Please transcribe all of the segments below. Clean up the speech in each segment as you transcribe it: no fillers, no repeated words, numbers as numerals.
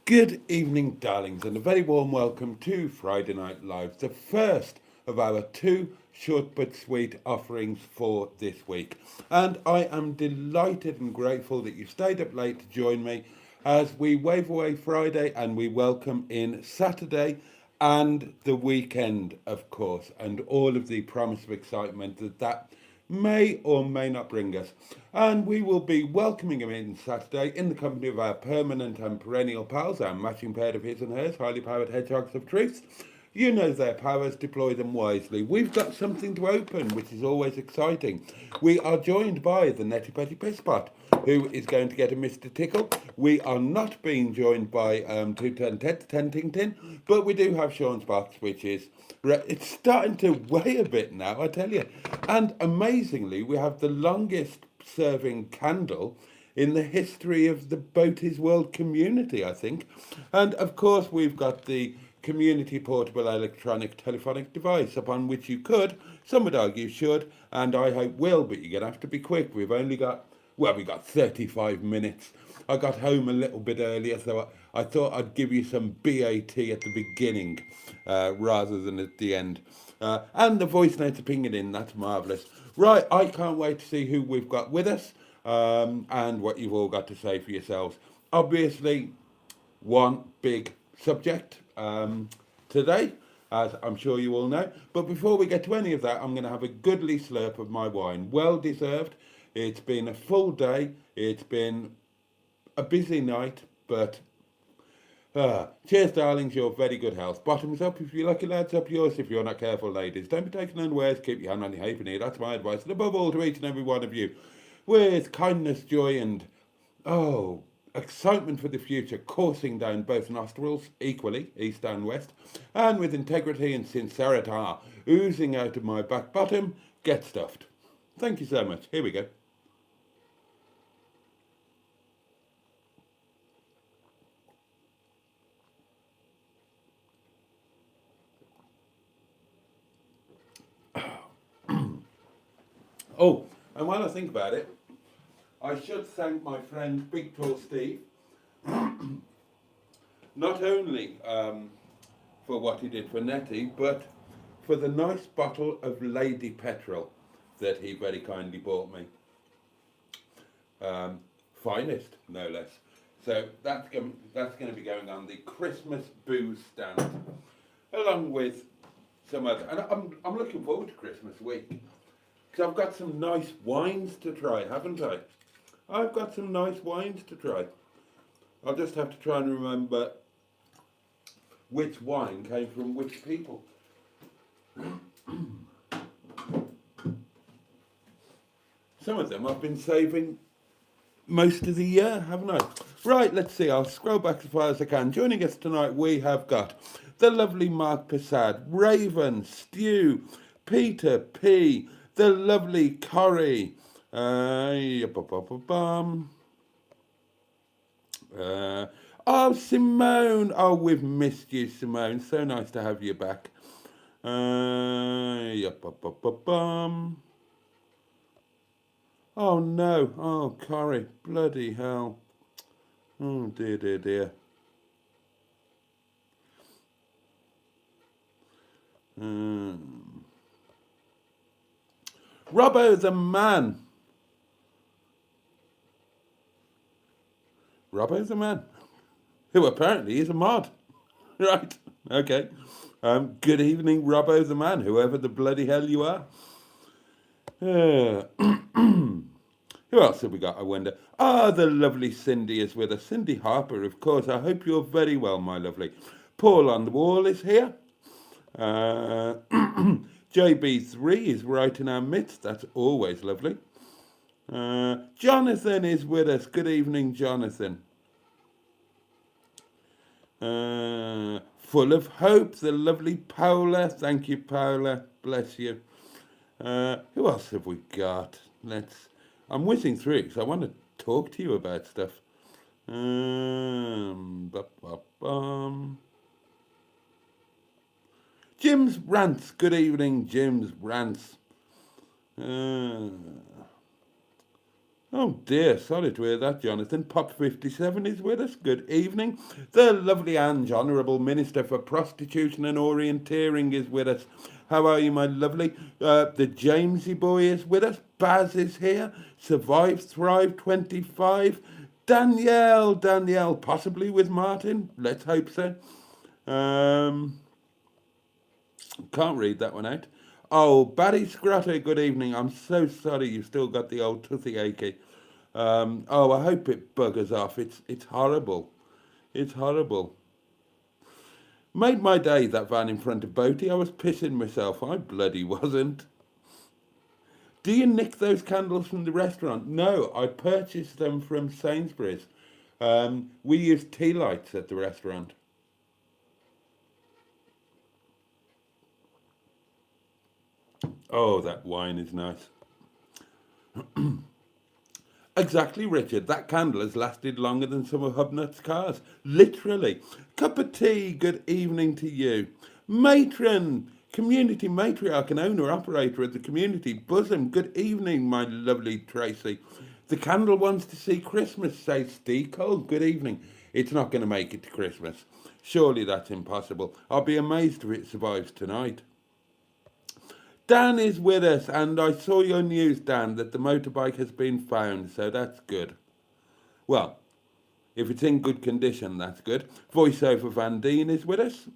Good evening, darlings, and a very warm welcome to Friday Night Live, the first of our two short but sweet offerings for this week. And I am delighted and grateful that you stayed up late to join me as we wave away Friday and we welcome in Saturday and the weekend, of course, and all of the promise of excitement that may or may not bring us. And we will be welcoming him in Saturday in the company of our permanent and perennial pals, our matching pair of his and hers, highly powered hedgehogs of truth. You know their powers, deploy them wisely. We've got something to open, which is always exciting. We are joined by the Netty Petty Pisspot, who is going to get a Mr. Tickle. We are not being joined by 210 Ting Tin, but we do have Sean's box, which is, it's starting to weigh a bit now, I tell you. And amazingly, we have the longest serving candle in the history of the Boaty's World community, I think. And of course, we've got the community portable electronic telephonic device upon which you could, some would argue should, and I hope will, but you're going to have to be quick. We've only got, we got 35 minutes. I got home a little bit earlier, so I thought I'd give you some BAT at the beginning rather than at the end. And the voice notes are pinging in, that's marvellous. Right, I can't wait to see who we've got with us and what you've all got to say for yourselves. Obviously, one big subject today, as I'm sure you all know. But before we get to any of that, I'm going to have a goodly slurp of my wine. Well deserved. It's been a full day. It's been a busy night, but cheers, darlings, your very good health. Bottoms up if you're lucky, lads, up yours if you're not careful, ladies. Don't be taken unawares, keep your hand on your halfpenny. That's my advice. And above all, to each and every one of you, with kindness, joy, and, excitement for the future coursing down both nostrils equally, east and west, and with integrity and sincerity oozing out of my back bottom, get stuffed. Thank you so much. Here we go. Oh, and while I think about it, I should thank my friend Big Tall Steve, not only for what he did for Netty, but for the nice bottle of Lady Petrol that he very kindly bought me. Finest, no less. So that's going to be going on the Christmas booze stand, along with some other. And I'm looking forward to Christmas week, because I've got some nice wines to try, haven't I? I've got some nice wines to try. I'll just have to try and remember which wine came from which people. Some of them I've been saving most of the year, haven't I? Right, let's see. I'll scroll back as far as I can. Joining us tonight, we have got the lovely Mark Passad, Raven, Stew, Peter P, the lovely Corrie, Simone. Oh, we've missed you, Simone. So nice to have you back. Oh no. Oh, Corrie. Bloody hell. Oh dear, dear, dear. Robbo the man. Robbo's a man, who apparently is a mod. Right, okay. Good evening, Robbo the man, whoever the bloody hell you are. Who else have we got, I wonder? The lovely Cindy is with us. Cindy Harper, of course. I hope you're very well, my lovely. Paul on the wall is here. JB3 is right in our midst. That's always lovely. Jonathan is with us. Good evening, Jonathan. Full of hope, the lovely Paula. Thank you, Paula. Bless you. Who else have we got? I'm whizzing through because I want to talk to you about stuff. Jim's Rants. Good evening, Jim's Rants. Oh dear, sorry to hear that, Jonathan. Pop57 is with us. Good evening. The lovely Ange, Honourable Minister for Prostitution and Orienteering, is with us. How are you, my lovely? The Jamesy boy is with us. Baz is here. Survive, Thrive 25. Danielle, possibly with Martin. Let's hope so. Can't read that one out. Oh, Barry Scrotter, good evening. I'm so sorry you've still got the old toothy achy. Oh, I hope it buggers off. It's horrible. It's horrible. Made my day, that van in front of Boaty. I was pissing myself. I bloody wasn't. Do you nick those candles from the restaurant? No, I purchased them from Sainsbury's. We use tea lights at the restaurant. Oh, that wine is nice. Exactly, Richard. That candle has lasted longer than some of Hubnut's cars. Literally. Cup of tea, good evening to you. Matron, community matriarch and owner-operator of the community bosom. Good evening, my lovely Tracy. The candle wants to see Christmas, says Steve Cole. Good evening. It's not going to make it to Christmas. Surely that's impossible. I'll be amazed if it survives tonight. Dan is with us, and I saw your news, Dan, that the motorbike has been found, so that's good. Well, if it's in good condition, that's good. Voiceover Van Deen is with us.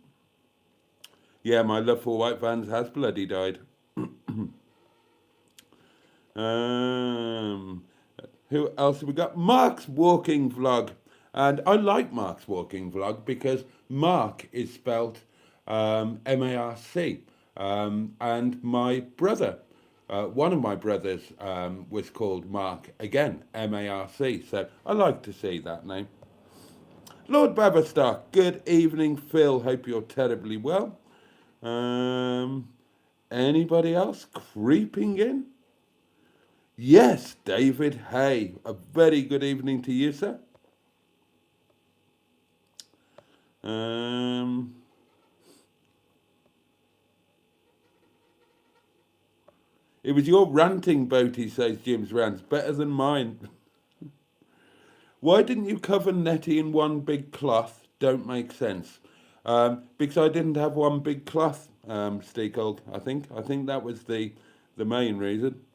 Yeah, my love for white vans has bloody died. Who else have we got? Mark's walking vlog. And I like Mark's walking vlog because Mark is spelt M-A-R-C. And my brother, one of my brothers was called Mark, again, M-A-R-C. So I like to see that name. Lord Baverstock, good evening, Phil. Hope you're terribly well. Anybody else creeping in? Yes, David Hay. A very good evening to you, sir. It was your ranting, Boaty, says Jim's rants. Better than mine. Why didn't you cover Netty in one big cloth? Don't make sense. Because I didn't have one big cloth, Steakold, I think. I think that was the main reason.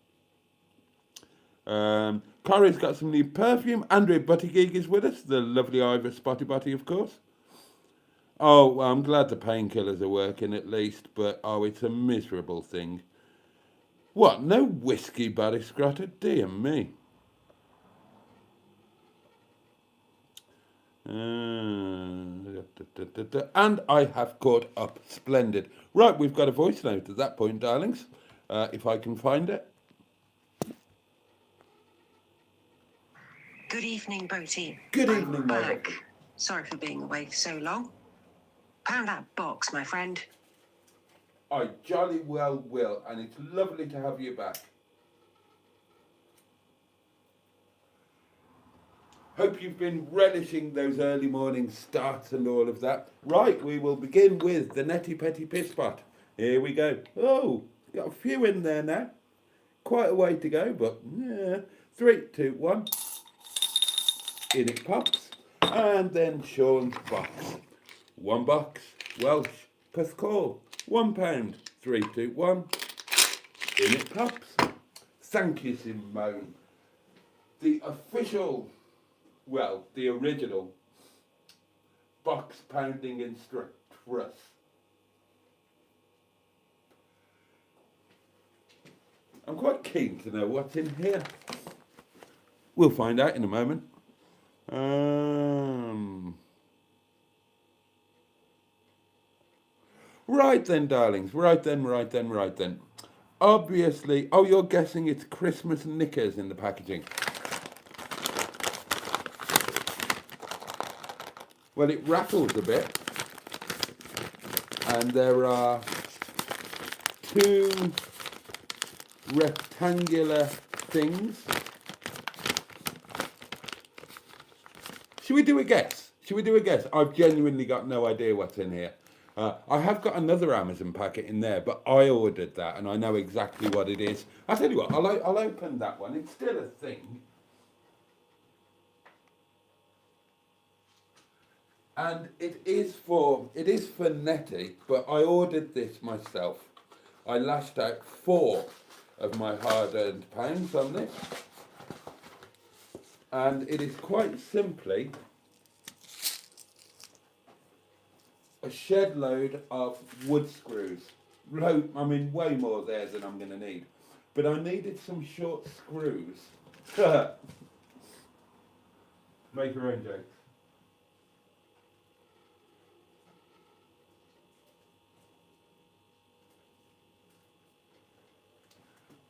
Corey's got some new perfume. Andrea Buttigieg is with us. The lovely Ivor Spotty Botty, of course. Oh, well, I'm glad the painkillers are working at least, but oh, it's a miserable thing. What, no whiskey, Barry Scrotter? Dear me. And I have caught up. Splendid. Right, we've got a voice note at that point, darlings. If I can find it. Good evening, Boaty. Good evening, my back. Sorry for being away for so long. Pound that box, my friend. I jolly well will, and it's lovely to have you back. Hope you've been relishing those early morning starts and all of that. Right, we will begin with the Netty Petty Piss Spot. Here we go. Oh, got a few in there now. Quite a way to go, but yeah. 3, 2, 1. In it pops. And then Sean's box. 1 box. Welsh. Pascal. £1. 3, 2, 1. In it pops. Thank you, Simone. The official, well, the original box pounding instructress. I'm quite keen to know what's in here. We'll find out in a moment. Right then, darlings. Right then. Obviously, oh, you're guessing it's Christmas knickers in the packaging. Well, it rattles a bit. And there are 2 rectangular things. Should we do a guess? I've genuinely got no idea what's in here. I have got another Amazon packet in there, but I ordered that and I know exactly what it is. I'll tell you what, I'll open that one. It's still a thing. And it is for Netty, but I ordered this myself. I lashed out 4 of my hard-earned pounds on this, and it is quite simply a shed load of wood screws. I mean, way more there than I'm going to need. But I needed some short screws. Make your own jokes.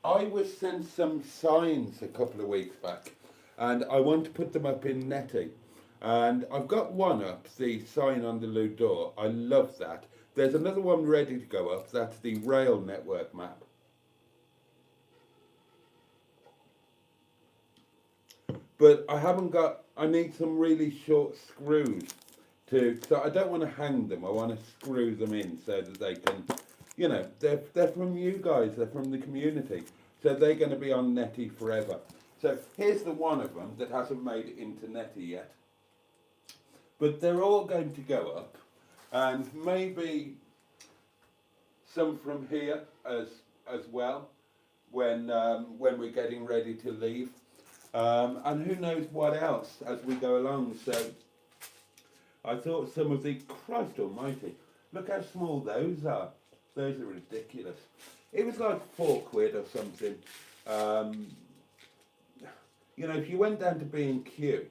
I was sent some signs a couple of weeks back, and I want to put them up in Netty. And I've got one up, the sign on the loo door. I love that. There's another one ready to go up. That's the rail network map. But I need some really short screws so I don't want to hang them. I want to screw them in so that they can, you know, they're from you guys, they're from the community. So they're going to be on Netty forever. So here's the one of them that hasn't made it into Netty yet. But they're all going to go up, and maybe some from here as well when we're getting ready to leave. And who knows what else as we go along. So I thought some of the, Christ almighty, look how small those are. Those are ridiculous. It was like £4 or something. You know, if you went down to B&Q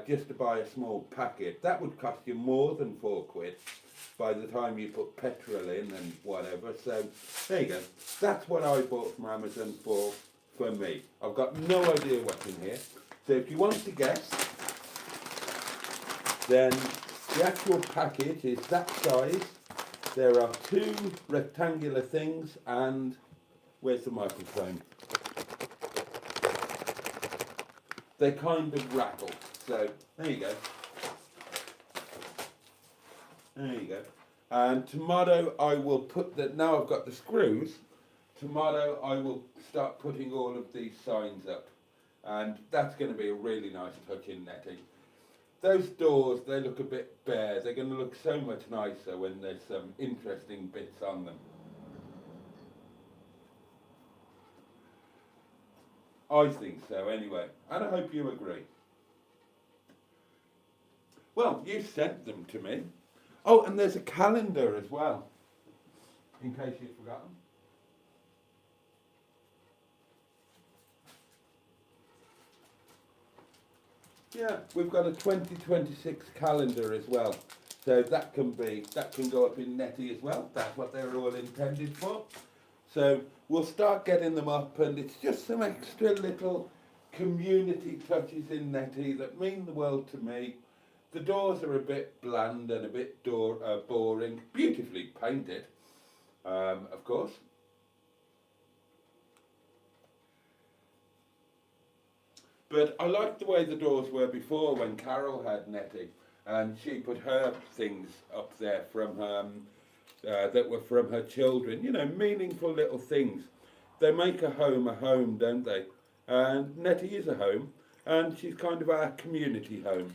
just to buy a small packet, that would cost you more than £4 by the time you put petrol in and whatever. So there you go. That's what I bought from Amazon for me. I've got no idea what's in here. So if you want to guess, then the actual package is that size. There are 2 rectangular things, and where's the microphone? They kind of rattle. So there you go. There you go. And tomorrow I will put that. Now I've got the screws. Tomorrow I will start putting all of these signs up, and that's going to be a really nice touch in Netty. Those doors, they look a bit bare. They're going to look so much nicer when there's some interesting bits on them. I think so anyway, and I hope you agree. Well, you sent them to me. Oh, and there's a calendar as well, in case you've forgotten. Yeah, we've got a 2026 calendar as well. So that can go up in Netty as well. That's what they're all intended for. So we'll start getting them up, and it's just some extra little community touches in Netty that mean the world to me. The doors are a bit bland and a bit boring, beautifully painted, of course. But I liked the way the doors were before when Carol had Netty, and she put her things up there from that were from her children. You know, meaningful little things. They make a home, don't they? And Netty is a home, and she's kind of our community home.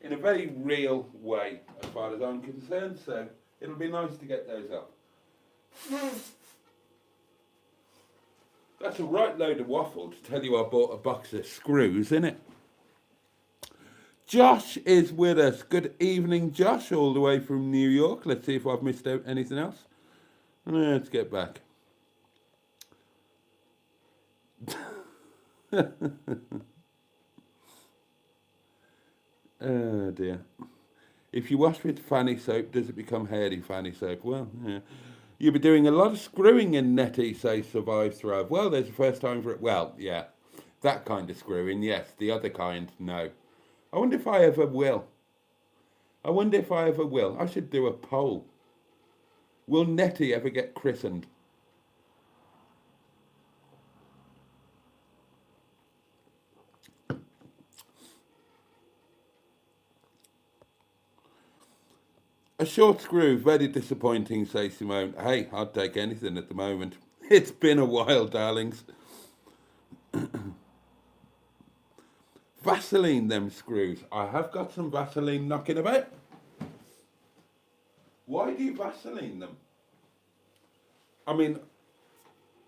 In a very real way, as far as I'm concerned. So it'll be nice to get those up. That's a right load of waffle to tell you I bought a box of screws, isn't it? Josh is with us. Good evening, Josh, all the way from New York. Let's see if I've missed out anything else. Let's get back. Oh dear. If you wash with Fanny soap, does it become hairy Fanny soap? Well, yeah. You'll be doing a lot of screwing in Netty, say Survive Thrive. Well, there's a first time for it. Well, yeah, that kind of screwing, yes. The other kind, no. I wonder if I ever will. I should do a poll. Will Netty ever get christened? A short screw, very disappointing, says Simone. Hey, I'd take anything at the moment. It's been a while, darlings. Vaseline them screws. I have got some Vaseline knocking about. Why do you Vaseline them? I mean,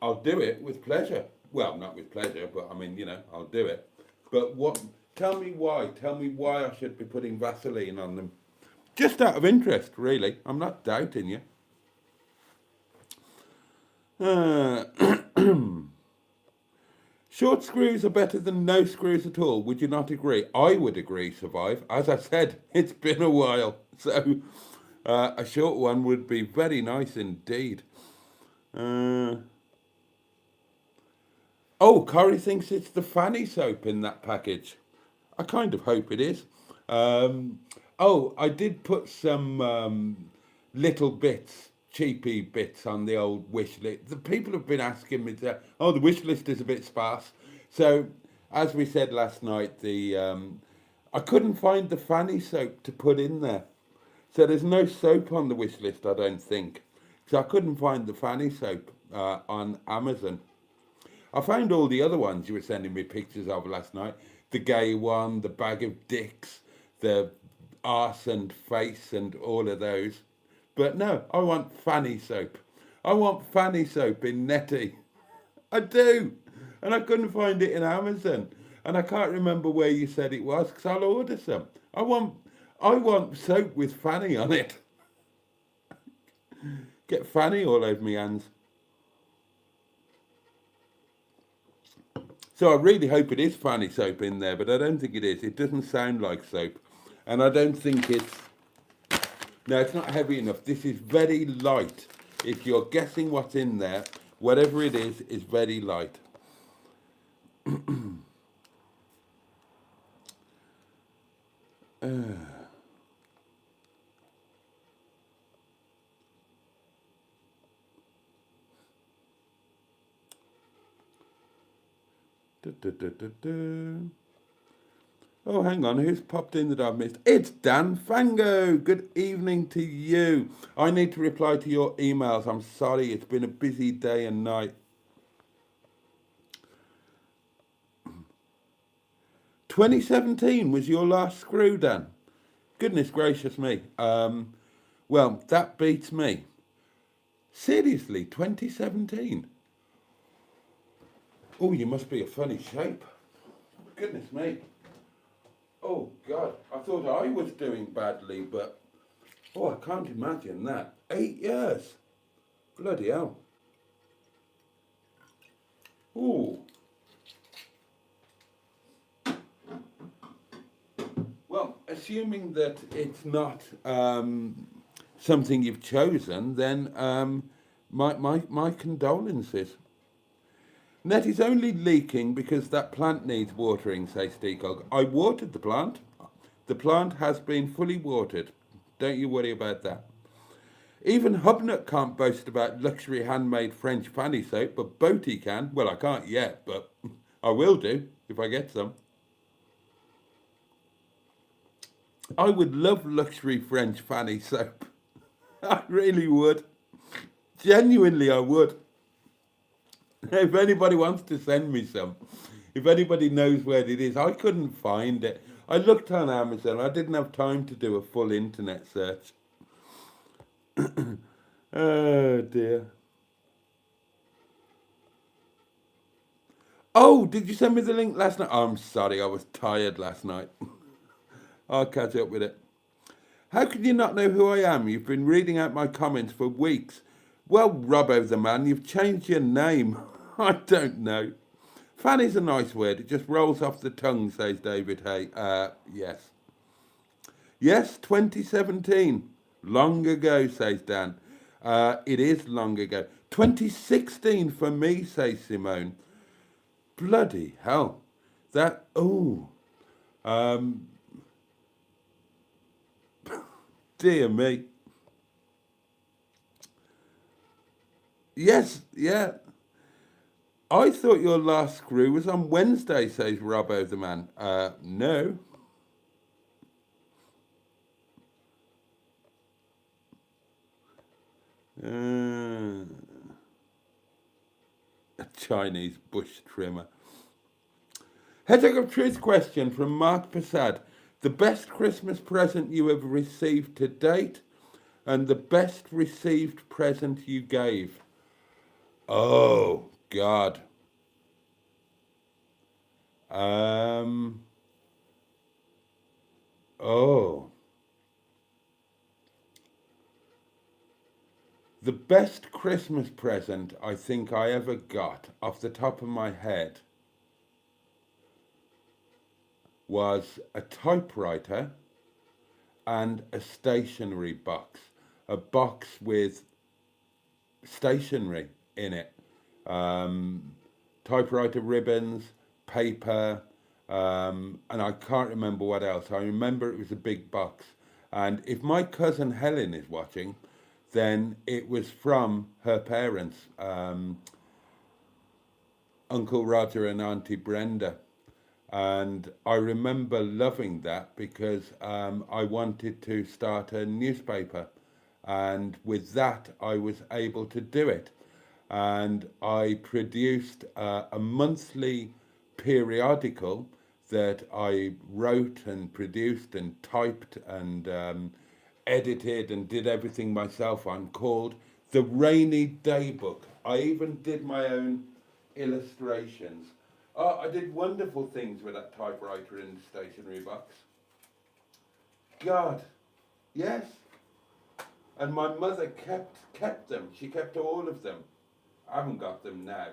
I'll do it with pleasure. Well, not with pleasure, but I mean, you know, I'll do it. But what? Tell me why. Tell me why I should be putting Vaseline on them. Just out of interest, really. I'm not doubting you. Short screws are better than no screws at all. Would you not agree? I would agree, Survive. As I said, it's been a while. So a short one would be very nice indeed. Oh, Corey thinks it's the Fanny soap in that package. I kind of hope it is. Oh, I did put some little bits, cheapy bits on the old wish list. The people have been asking me to, oh, the wish list is a bit sparse. So, as we said last night, I couldn't find the Fanny soap to put in there. So there's no soap on the wish list, I don't think. So I couldn't find the Fanny soap on Amazon. I found all the other ones you were sending me pictures of last night. The gay one, the bag of dicks, the arse and face and all of those. But no, I want Fanny soap. I want Fanny soap in Netty. I do. And I couldn't find it in Amazon. And I can't remember where you said it was, because I'll order some. I want soap with Fanny on it. Get Fanny all over my hands. So I really hope it is Fanny soap in there, but I don't think it is. It doesn't sound like soap. And I don't think it's... No, it's not heavy enough. This is very light. If you're guessing what's in there, whatever it is very light. Oh, hang on, who's popped in that I've missed? It's Dan Fango. Good evening to you. I need to reply to your emails. I'm sorry, it's been a busy day and night. 2017 was your last screw, Dan? Goodness gracious me. Well, that beats me. Seriously, 2017? Oh, you must be a funny shape. Goodness me. Oh, God. I thought I was doing badly, but... Oh, I can't imagine that. 8 years. Bloody hell. Ooh. Well, assuming that it's not something you've chosen, then my condolences. Netty's only leaking because that plant needs watering, says Steacog. I watered the plant. The plant has been fully watered. Don't you worry about that. Even Hubnut can't boast about luxury handmade French fanny soap, but Boaty can. Well, I can't yet, but I will do if I get some. I would love luxury French fanny soap. I really would. Genuinely, I would. If anybody wants to send me some, if anybody knows where it is, I couldn't find it. I looked on Amazon. I didn't have time to do a full internet search. Oh, dear. Oh, did you send me the link last night? I'm sorry, I was tired last night. I'll catch up with it. How can you not know who I am? You've been reading out my comments for weeks. Well, Robbo the man, you've changed your name. I don't know. Fanny's a nice word. It just rolls off the tongue, says David Hay. Yes. Yes, 2017. Long ago, says Dan. It is long ago. 2016 for me, says Simone. Bloody hell. That, oh. Dear me. Yes, yeah. I thought your last screw was on Wednesday, says Robbo the man. No. A Chinese bush trimmer. Headache of Truth question from Mark Passad. The best Christmas present you have received to date and the best received present you gave. Oh, God. Oh. The best Christmas present I think I ever got, off the top of my head, was a typewriter and a stationery box. A box with stationery in it. Typewriter ribbons, paper, and I can't remember what else. I remember it was a big box. And if my cousin Helen is watching, then it was from her parents, Uncle Roger and Auntie Brenda. And I remember loving that because I wanted to start a newspaper. And with that, I was able to do it. And I produced a monthly periodical that I wrote and produced and typed and edited and did everything myself on, called The Rainy Day Book. I even did my own illustrations. Oh, I did wonderful things with that typewriter and stationery box. God, yes. And my mother kept them. She kept all of them. I haven't got them now.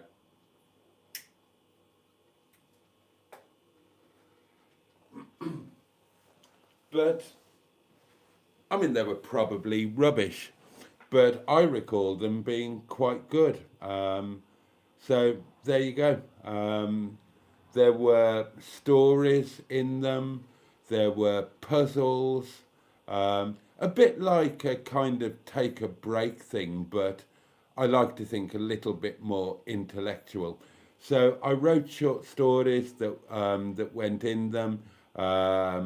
But, I mean, they were probably rubbish, but I recall them being quite good. So there you go. There were stories in them. There were puzzles. A bit like a kind of take a break thing, but I like to think a little bit more intellectual. So I wrote short stories that that went in them. I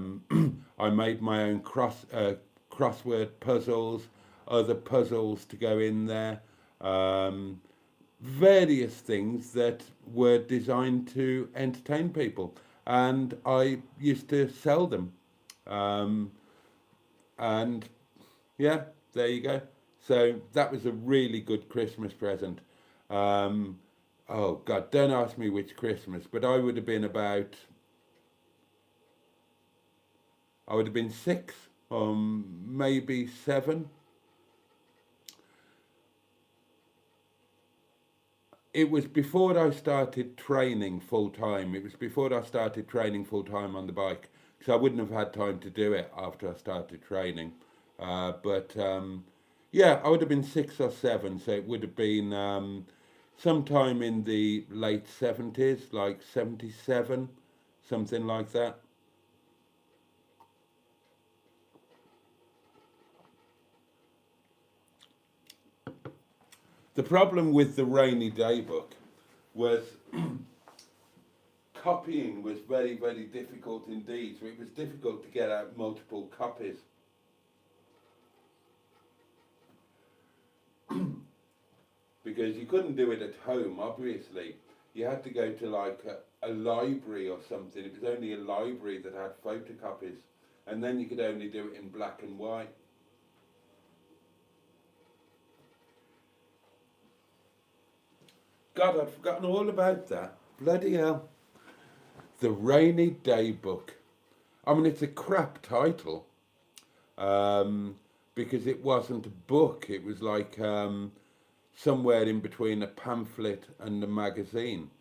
made my own crossword puzzles, other puzzles to go in there. Various things that were designed to entertain people, and I used to sell them. And yeah, there you go. So that was a really good Christmas present. Oh God, don't ask me which Christmas, but I would have been 6, maybe 7. It was before I started training full time. It was before I started training full time on the bike, because I wouldn't have had time to do it after I started training. But yeah, I would have been 6 or 7, so it would have been sometime in the late 70s, like 77, something like that. The problem with the Rainy Day book was copying was very, very difficult indeed. So it was difficult to get out multiple copies. Because you couldn't do it at home, obviously. You had to go to like a library or something. It was only a library that had photocopies. And then you could only do it in black and white. God, I'd forgotten all about that. Bloody hell. The Rainy Day Book. I mean, it's a crap title. Because it wasn't a book. It was like somewhere in between a pamphlet and a magazine.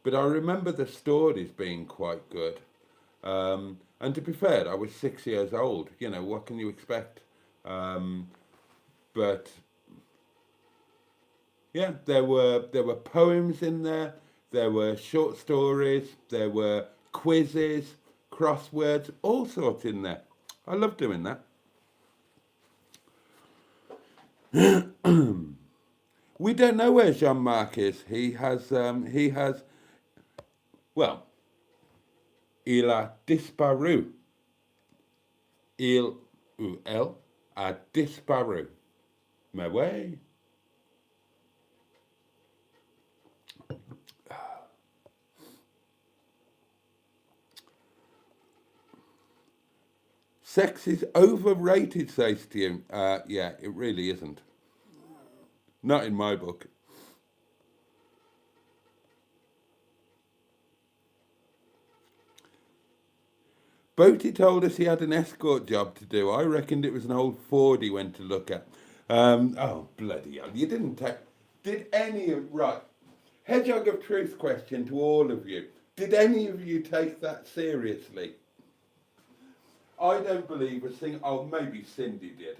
But I remember the stories being quite good. And to be fair, I was 6 years old. You know, what can you expect? But yeah, there were poems in there. There were short stories. There were quizzes, crosswords, all sorts in there. I love doing that. We don't know where Jean-Marc is. He has, well, il a disparu. Il ou elle a disparu. Mais ouais. Sex is overrated, says to you. Yeah, it really isn't. Not in my book. Boaty told us he had an escort job to do. I reckoned it was an old Ford he went to look at. Oh, bloody hell. You didn't take... Did any of... Right. Hedgehog of Truth question to all of you. Did any of you take that seriously? I don't believe a thing... Oh, maybe Cindy did.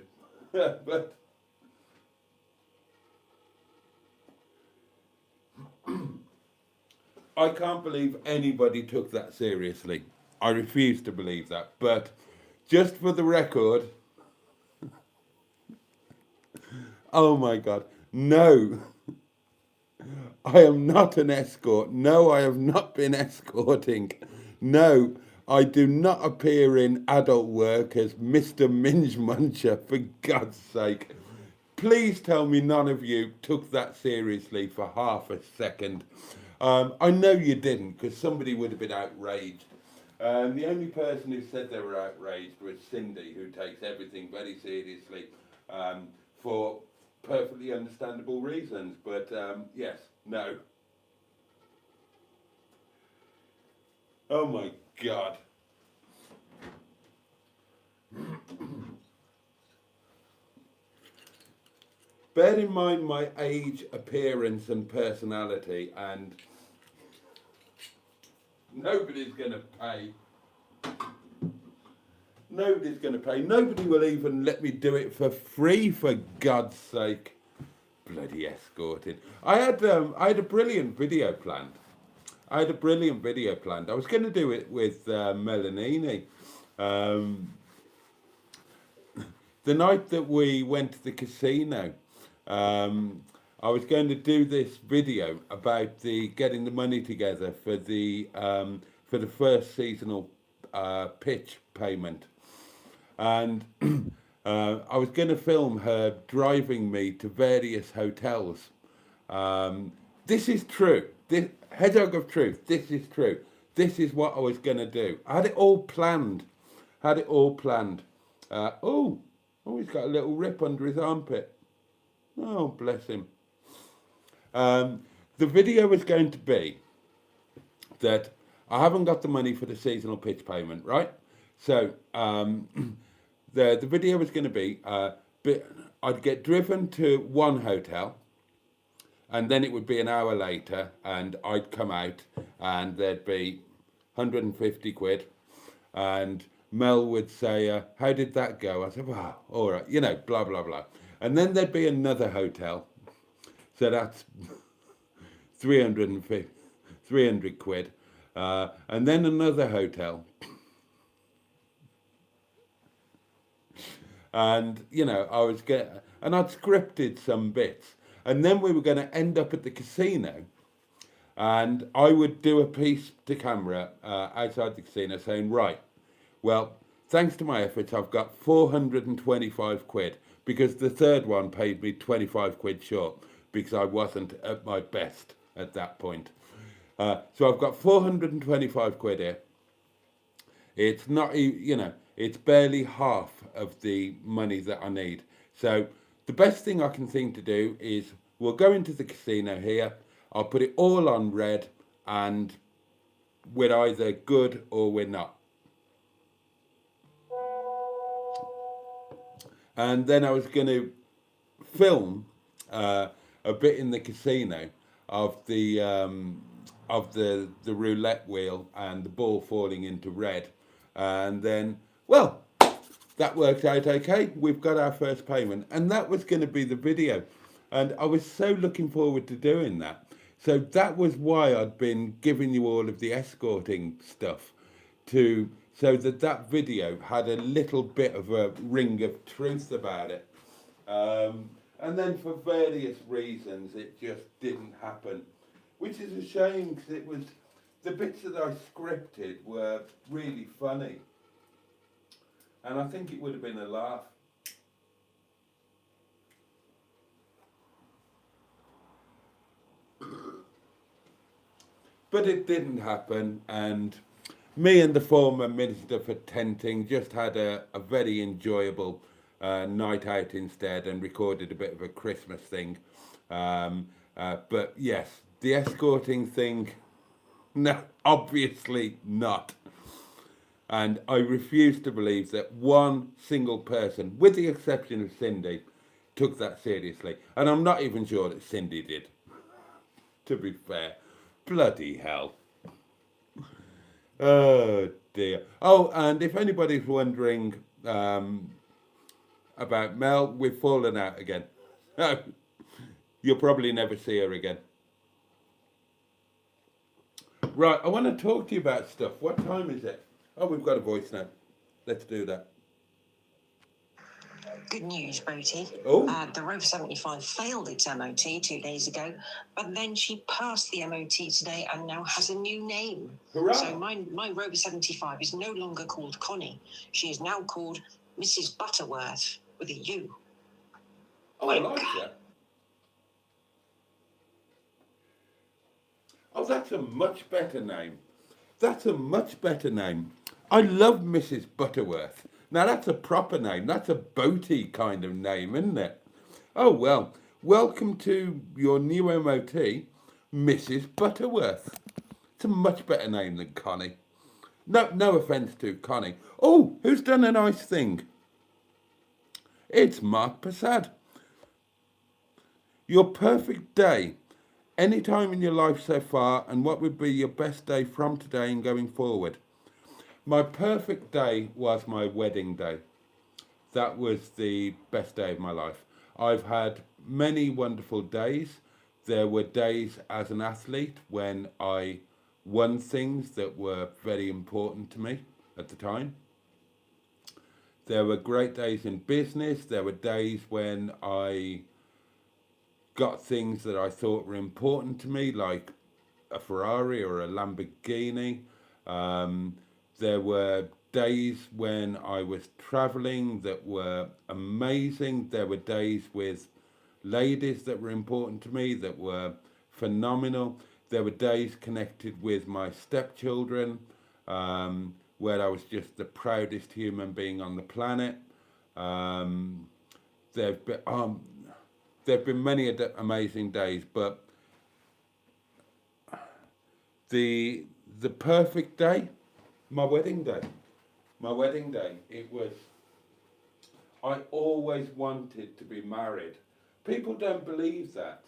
But... I can't believe anybody took that seriously. I refuse to believe that. But just for the record, oh my God, no, I am not an escort. No, I have not been escorting. No, I do not appear in adult work as Mr. Minge Muncher, for God's sake. Please tell me none of you took that seriously for half a second. I know you didn't, because somebody would have been outraged. The only person who said they were outraged was Cindy, who takes everything very seriously for perfectly understandable reasons. But yes, no. Oh my God. Bear in mind my age, appearance and personality, and nobody's going to pay. Nobody's going to pay. Nobody will even let me do it for free, for God's sake. Bloody escorting. I had a brilliant video planned. I was going to do it with MELANIE. The night that we went to the casino, I was going to do this video about getting the money together for the first seasonal pitch payment, and I was going to film her driving me to various hotels. This is true. This Hedgehog of Truth. This is true. This is what I was going to do. I had it all planned. Oh, he's got a little rip under his armpit. Oh, bless him. The video was going to be that I haven't got the money for the seasonal pitch payment, right? So the video was going to be I'd get driven to one hotel, and then it would be an hour later, and I'd come out, and there'd be 150 quid, and Mel would say, how did that go? I said, wow, all right, you know, blah, blah, blah. And then there'd be another hotel. So that's 300 quid. And then another hotel. And, you know, and I'd scripted some bits. And then we were going to end up at the casino. And I would do a piece to camera outside the casino saying, right, well, thanks to my efforts, I've got 425 quid, because the third one paid me 25 quid short, because I wasn't at my best at that point. So I've got 425 quid here. It's not, you know, it's barely half of the money that I need. So the best thing I can think to do is we'll go into the casino here. I'll put it all on red, and we're either good or we're not. And then I was going to film a bit in the casino of the roulette wheel and the ball falling into red. And then, well, that worked out okay. We've got our first payment. And that was going to be the video. And I was so looking forward to doing that. So that was why I'd been giving you all of the escorting stuff, so that video had a little bit of a ring of truth about it. And then for various reasons, it just didn't happen, which is a shame, because the bits that I scripted were really funny. And I think it would have been a laugh. But it didn't happen, and Me and the former Minister for Tenting just had a very enjoyable night out instead and recorded a bit of a Christmas thing. But yes, the escorting thing, no, obviously not. And I refuse to believe that one single person, with the exception of Cindy, took that seriously. And I'm not even sure that Cindy did, to be fair. Bloody hell. Oh dear. Oh, and if anybody's wondering about Mel, we've fallen out again. You'll probably never see her again. Right, I want to talk to you about stuff. What time is it? Oh, we've got a voice now. Let's do that. Good news, Boaty. Oh. The Rover 75 failed its MOT 2 days ago, but then she passed the MOT today and now has a new name. Hurrah. So my Rover 75 is no longer called Connie. She is now called Mrs. Butterworth with a U. Oh, I like that. Oh, that's a much better name. That's a much better name. I love Mrs. Butterworth. Now, that's a proper name. That's a Boaty kind of name, isn't it? Oh, well, welcome to your new MOT, Mrs. Butterworth. It's a much better name than Connie. No offence to Connie. Oh, who's done a nice thing? It's Mark Passad. Your perfect day. Any time in your life so far, and what would be your best day from today and going forward? My perfect day was my wedding day. That was the best day of my life. I've had many wonderful days. There were days as an athlete when I won things that were very important to me at the time. There were great days in business. There were days when I got things that I thought were important to me, like a Ferrari or a Lamborghini. There were days when I was traveling that were amazing. There were days with ladies that were important to me that were phenomenal. There were days connected with my stepchildren where I was just the proudest human being on the planet. There've been many amazing days, but the perfect day, my wedding day. My wedding day, it was, I always wanted to be married. People don't believe that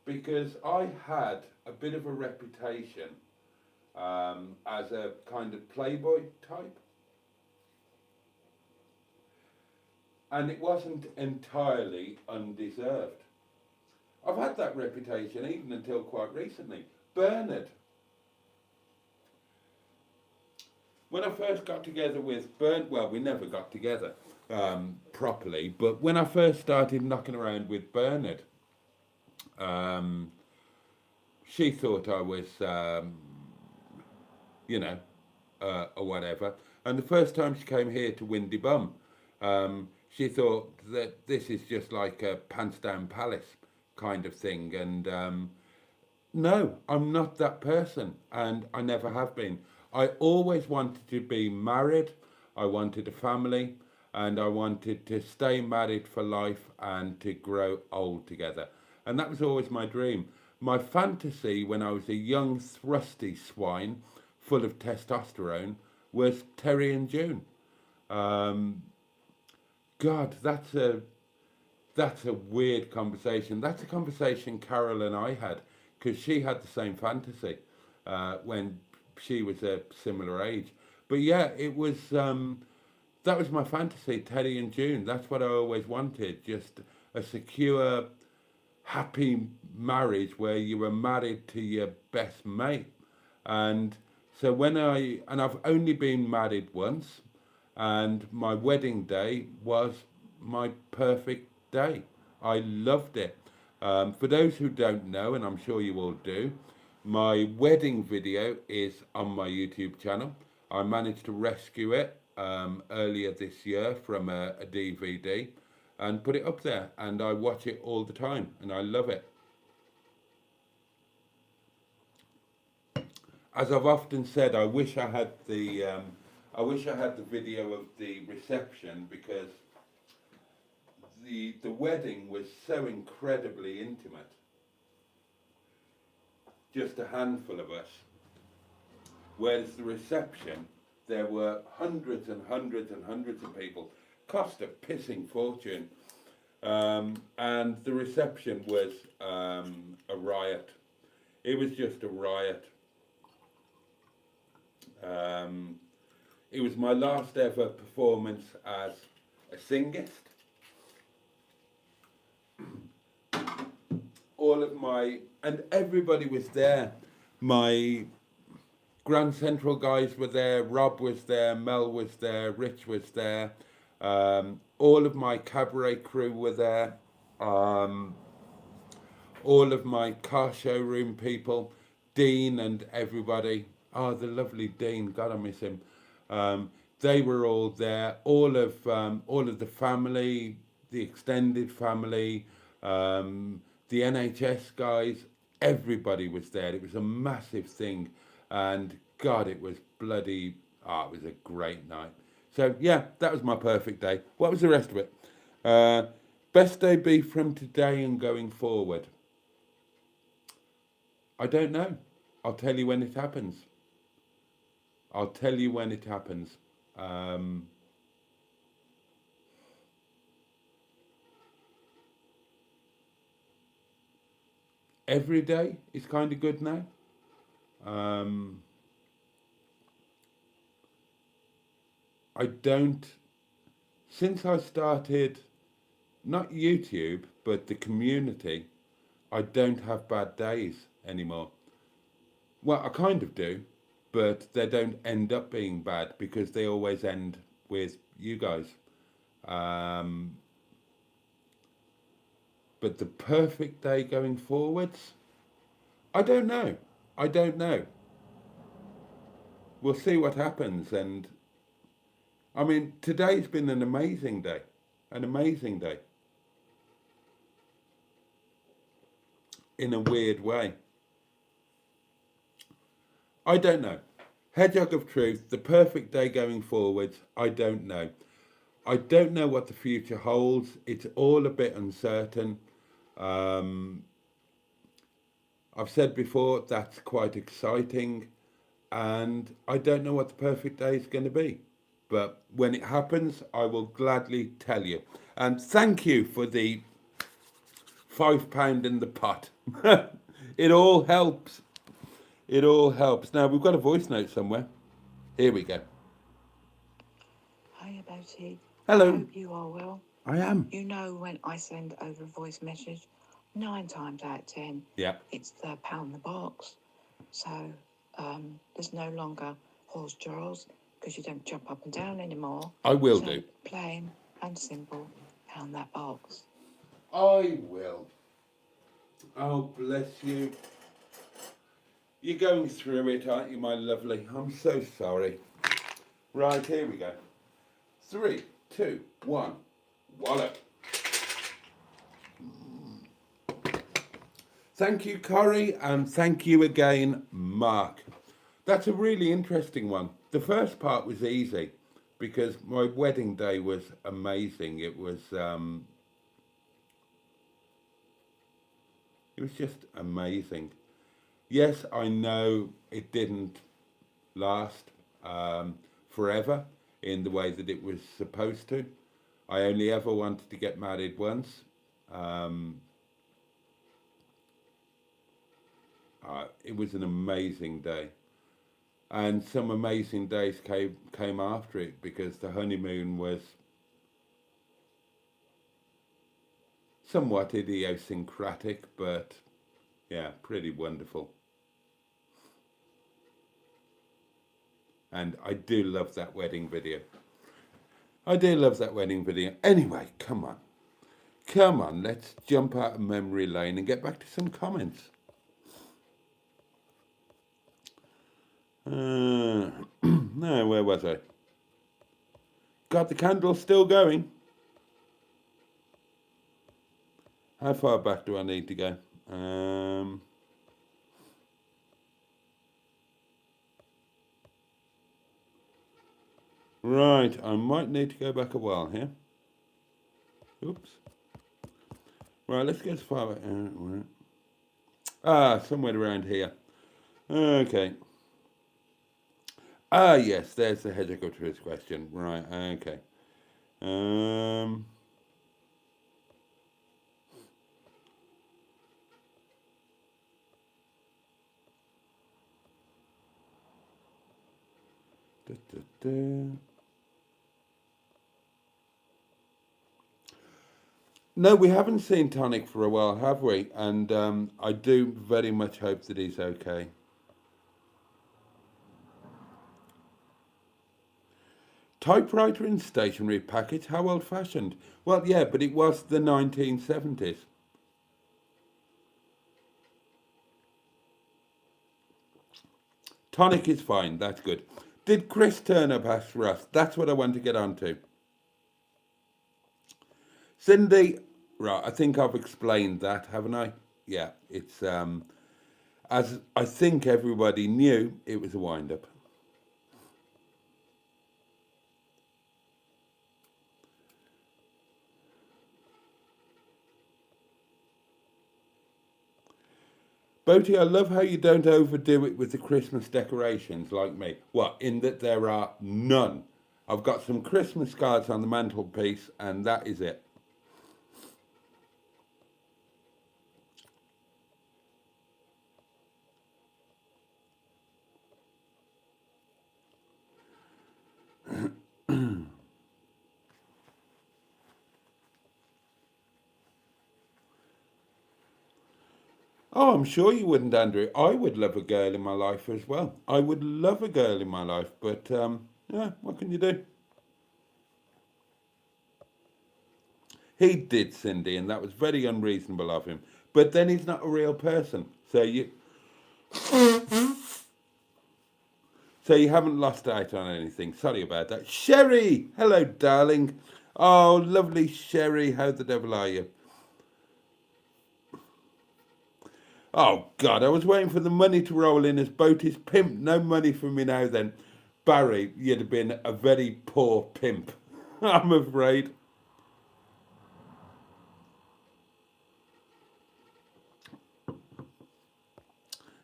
because I had a bit of a reputation as a kind of playboy type. And it wasn't entirely undeserved. I've had that reputation even until quite recently. Bernard. When I first got together with Bernard, well, we never got together properly, but when I first started knocking around with Bernard, she thought I was, or whatever. And the first time she came here to Windy Bum, she thought that this is just like a pants down palace kind of thing. And no, I'm not that person, and I never have been. I always wanted to be married, I wanted a family, and I wanted to stay married for life and to grow old together. And that was always my dream. My fantasy when I was a young thrusty swine full of testosterone was Terry and June. God, that's a weird conversation. That's a conversation Carol and I had, because she had the same fantasy when she was a similar age. But yeah, it was that was my fantasy, Teddy and June. That's what I always wanted, just a secure, happy marriage where you were married to your best mate. And so I've only been married once, and my wedding day was my perfect day. I loved it. For those who don't know, and I'm sure you all do, my wedding video is on my YouTube channel. I managed to rescue it earlier this year from a DVD and put it up there, and I watch it all the time and I love it. as I've often said, I wish I had the video of the reception, because the wedding was so incredibly intimate. Just a handful of us. Whereas the reception, there were hundreds and hundreds and hundreds of people. Cost a pissing fortune. And the reception was a riot. It was just a riot. It was my last ever performance as a singist. And everybody was there. My Grand Central guys were there, Rob was there, Mel was there, Rich was there. All of my cabaret crew were there. All of my car showroom people, Dean and everybody. Oh, the lovely Dean, God, I miss him. They were all there. All of the family, the extended family, the NHS guys, everybody was there. It was a massive thing, and God, it was bloody. It was a great night. So yeah, that was my perfect day. What was the rest of it? Best day be from today and going forward. I don't know. I'll tell you when it happens. I'll tell you when it happens. Every day is kind of good now. I don't, since I started, not YouTube, but the community, I don't have bad days anymore. Well, I kind of do, but they don't end up being bad because they always end with you guys. But the perfect day going forwards, I don't know. I don't know. We'll see what happens. And I mean, today's been an amazing day. An amazing day. In a weird way. I don't know. Hedgehog of truth, the perfect day going forwards, I don't know. I don't know what the future holds. It's all a bit uncertain. I've said before, that's quite exciting. And I don't know what the perfect day is going to be. But when it happens, I will gladly tell you. And thank you for the £5 in the pot. It all helps. It all helps. Now, we've got a voice note somewhere. Here we go. Hiya, Boaty. Hello. I hope you are well. I am. You know, when I send over a voice message, 9 times out of 10, Yeah. it's the pound the box. So there's no longer horse jaws because you don't jump up and down anymore. I will do. Plain and simple, pound that box. I will. Oh, bless you. You're going through it, aren't you, my lovely? I'm so sorry. Right, here we go. 3, 2, 1. Wallop. Thank you, Corrie, and thank you again, Mark. That's a really interesting one. The first part was easy because my wedding day was amazing. It was just amazing. Yes, I know it didn't last forever in the way that it was supposed to. I only ever wanted to get married once. It was an amazing day. And some amazing days came after it because the honeymoon was somewhat idiosyncratic, but yeah, pretty wonderful. And I do love that wedding video. I do love that wedding video. Anyway, come on. Come on, let's jump out of memory lane and get back to some comments. No, where was I? God, the candle's still going. How far back do I need to go? Right, I might need to go back a while here. Oops. Right, let's get as far back. Somewhere around here. Okay. Yes, there's the hedgehog to his question. Right, okay. Da, da, da. No, we haven't seen Tonic for a while, have we? And I do very much hope that he's okay. Typewriter in stationery package, how old-fashioned. Well, yeah, but it was the 1970s. Tonic is fine, that's good. Did Chris turn up, asked Russ? That's what I want to get on to. Cindy, right, I think I've explained that, haven't I? Yeah, it's, as I think everybody knew, it was a wind-up. Boaty, I love how you don't overdo it with the Christmas decorations like me. What, in that there are none. I've got some Christmas cards on the mantelpiece and that is it. Oh, I'm sure you wouldn't, Andrew. I would love a girl in my life as well. I would love a girl in my life, but yeah, what can you do? He did, Cindy, and that was very unreasonable of him. But then he's not a real person, so you haven't lost out on anything. Sorry about that. Sherry, hello, darling. Oh, lovely Sherry. How the devil are you? Oh, God, I was waiting for the money to roll in as Boaty's pimp. No money for me now, then. Barry, you'd have been a very poor pimp, I'm afraid.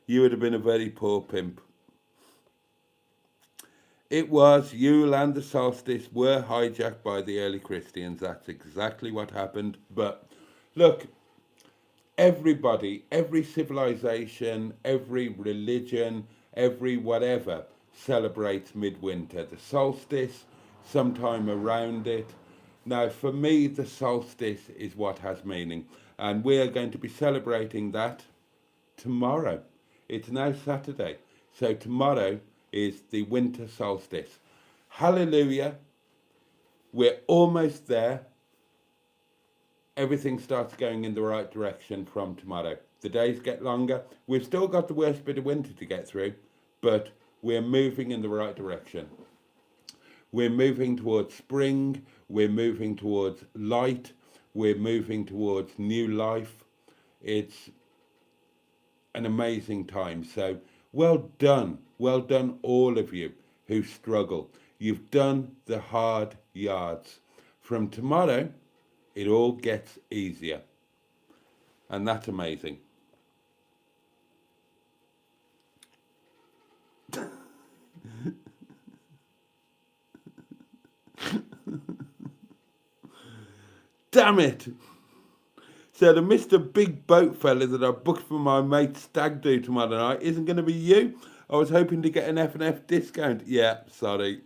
You would have been a very poor pimp. It was, Yule and the solstice were hijacked by the early Christians. That's exactly what happened. But look, everybody, every civilization, every religion, every whatever celebrates midwinter. The solstice, sometime around it. Now, for me, the solstice is what has meaning. And we are going to be celebrating that tomorrow. It's now Saturday. So tomorrow is the winter solstice. Hallelujah. We're almost there. Everything starts going in the right direction from tomorrow. The days get longer. We've still got the worst bit of winter to get through, but we're moving in the right direction. We're moving towards spring. We're moving towards light. We're moving towards new life. It's an amazing time. So well done all of you who struggle. You've done the hard yards. From tomorrow, it all gets easier. And that's amazing. Damn it! So the Mr. Big Boat fella that I booked for my mate's stag do tomorrow night isn't going to be you. I was hoping to get an F&F discount. Yeah, sorry.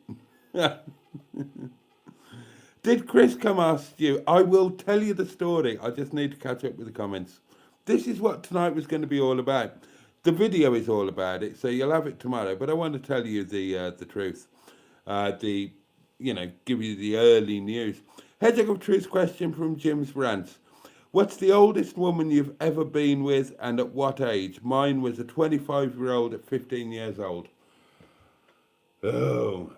Did Chris come ask you? I will tell you the story. I just need to catch up with the comments. This is what tonight was going to be all about. The video is all about it, so you'll have it tomorrow. But I want to tell you the truth. Give you the early news. Hedgehog of Truth question from Jim's Rants. What's the oldest woman you've ever been with and at what age? Mine was a 25-year-old at 15 years old. Oh,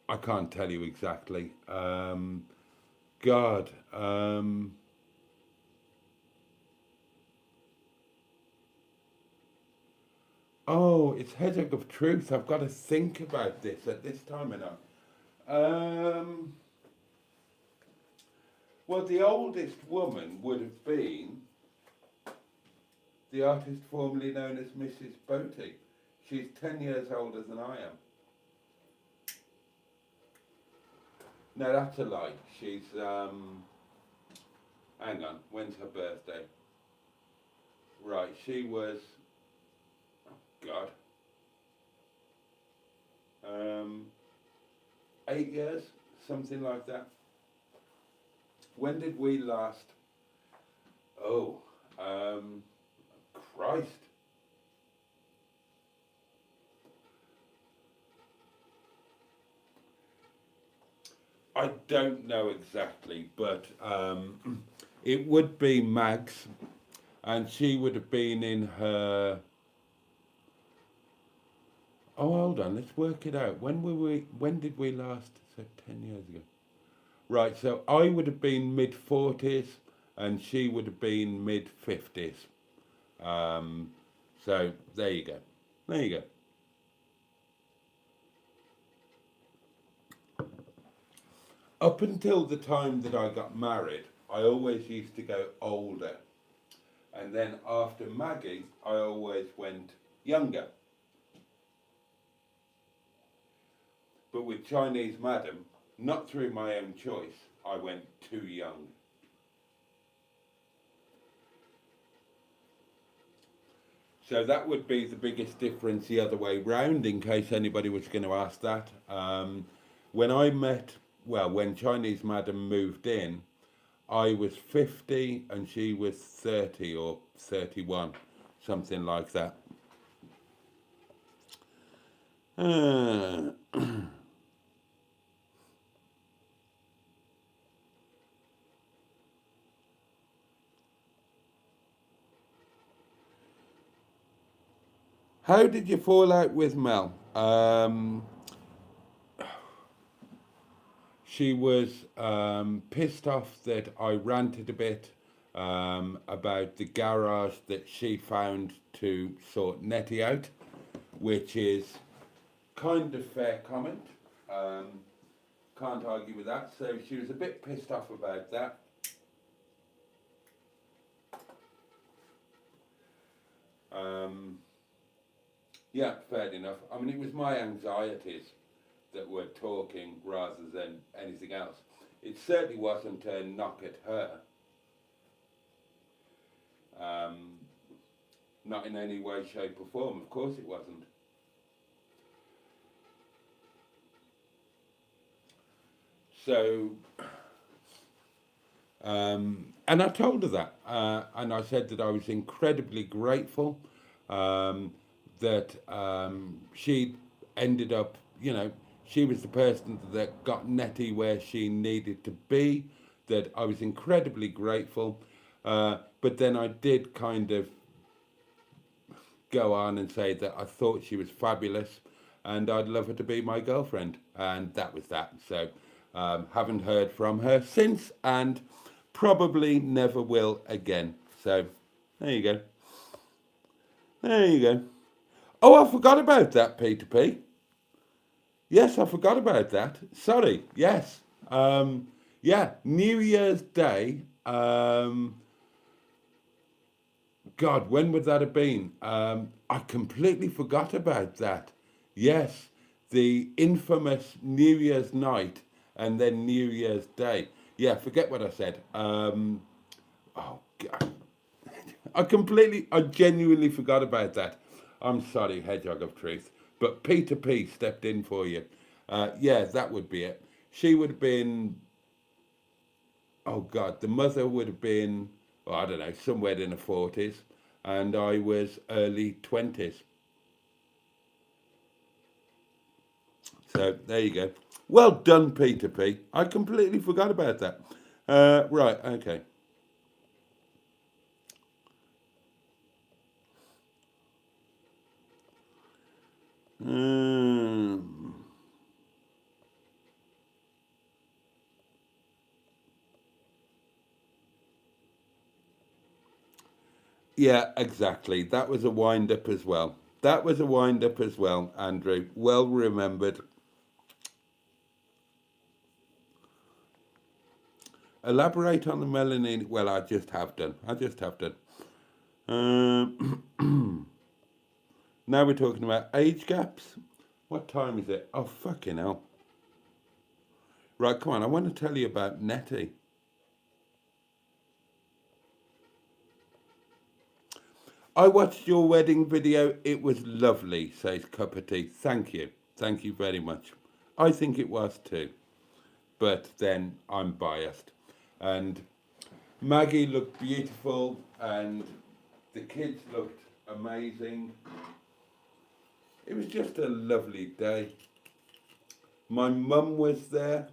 I can't tell you exactly. God. Oh, it's Hedgehog of Truth. I've got to think about this at this time of night. Well, the oldest woman would have been the artist formerly known as Mrs. Boaty. She's 10 years older than I am. No, that's a lie. She's, hang on, when's her birthday? Right, she was, oh God, 8 years, something like that. When did we last? Oh, Christ. I don't know exactly, but it would be Mags, and she would have been in her. Oh, hold on, let's work it out. When did we last? So 10 years ago. Right, so I would have been mid-40s and she would have been mid-50s. So there you go. There you go. Up until the time that I got married, I always used to go older. And then after Maggie, I always went younger. But with Chinese Madam, not through my own choice, I went too young. So that would be the biggest difference the other way round, in case anybody was going to ask that. When I met, well, when Chinese Madam moved in, I was 50 and she was 30 or 31, something like that. How did you fall out with Mel? She was pissed off that I ranted a bit about the garage that she found to sort Netty out, which is kind of fair comment. Can't argue with that. So she was a bit pissed off about that. Yeah, fair enough. I mean, it was my anxieties that were talking rather than anything else. It certainly wasn't a knock at her. Not in any way, shape or form. Of course it wasn't. So, and I told her that. And I said that I was incredibly grateful that she ended up, you know, she was the person that got Netty where she needed to be, that I was incredibly grateful. But then I did kind of go on and say that I thought she was fabulous and I'd love her to be my girlfriend. And that was that. So haven't heard from her since and probably never will again. So there you go. There you go. Oh, I forgot about that, Peter P. Yes, I forgot about that. Sorry. Yes. Yeah, New Year's Day. God, when would that have been? I completely forgot about that. Yes, the infamous New Year's night and then New Year's Day. Yeah, forget what I said. Oh, God. I genuinely forgot about that. I'm sorry, Hedgehog of Truth. But Peter P stepped in for you. Yeah, that would be it. She would have been, oh God, the mother would have been, well, I don't know, somewhere in the 40s. And I was early 20s. So there you go. Well done, Peter P. I completely forgot about that. Right, okay. Yeah, exactly. That was a wind up as well. That was a wind-up as well, Andrew. Well remembered. Elaborate on the melanin. Well, I just have done. Now we're talking about age gaps. What time is it? Oh, fucking hell. Right, come on. I want to tell you about Netty. I watched your wedding video. It was lovely, says Cup of Tea. Thank you. Thank you very much. I think it was too. But then I'm biased. And Maggie looked beautiful and the kids looked amazing. It was just a lovely day. My mum was there.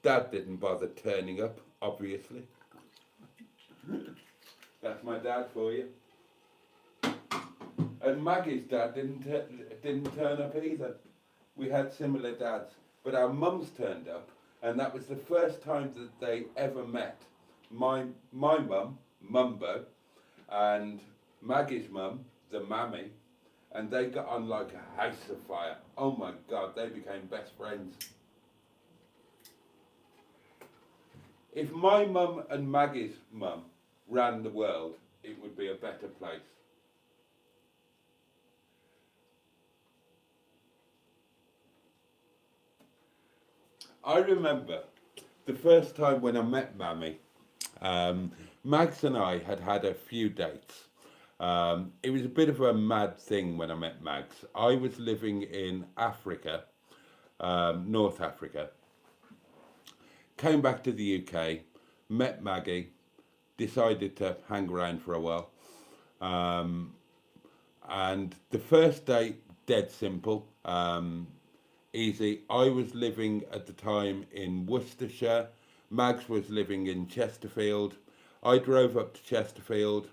Dad didn't bother turning up, obviously. That's my dad for you. And Maggie's dad didn't turn up either. We had similar dads, but our mums turned up, and that was the first time that they ever met. My mum, Mumbo, and Maggie's mum, the mammy, and they got on like a house of fire. Oh my God, they became best friends. If my mum and Maggie's mum ran the world, it would be a better place. I remember the first time when I met Mammy, Mags and I had a few dates. It was a bit of a mad thing when I met Mags. I was living in Africa, North Africa, came back to the UK, met Maggie, decided to hang around for a while. And the first date, dead simple, easy. I was living at the time in Worcestershire. Mags was living in Chesterfield. I drove up to Chesterfield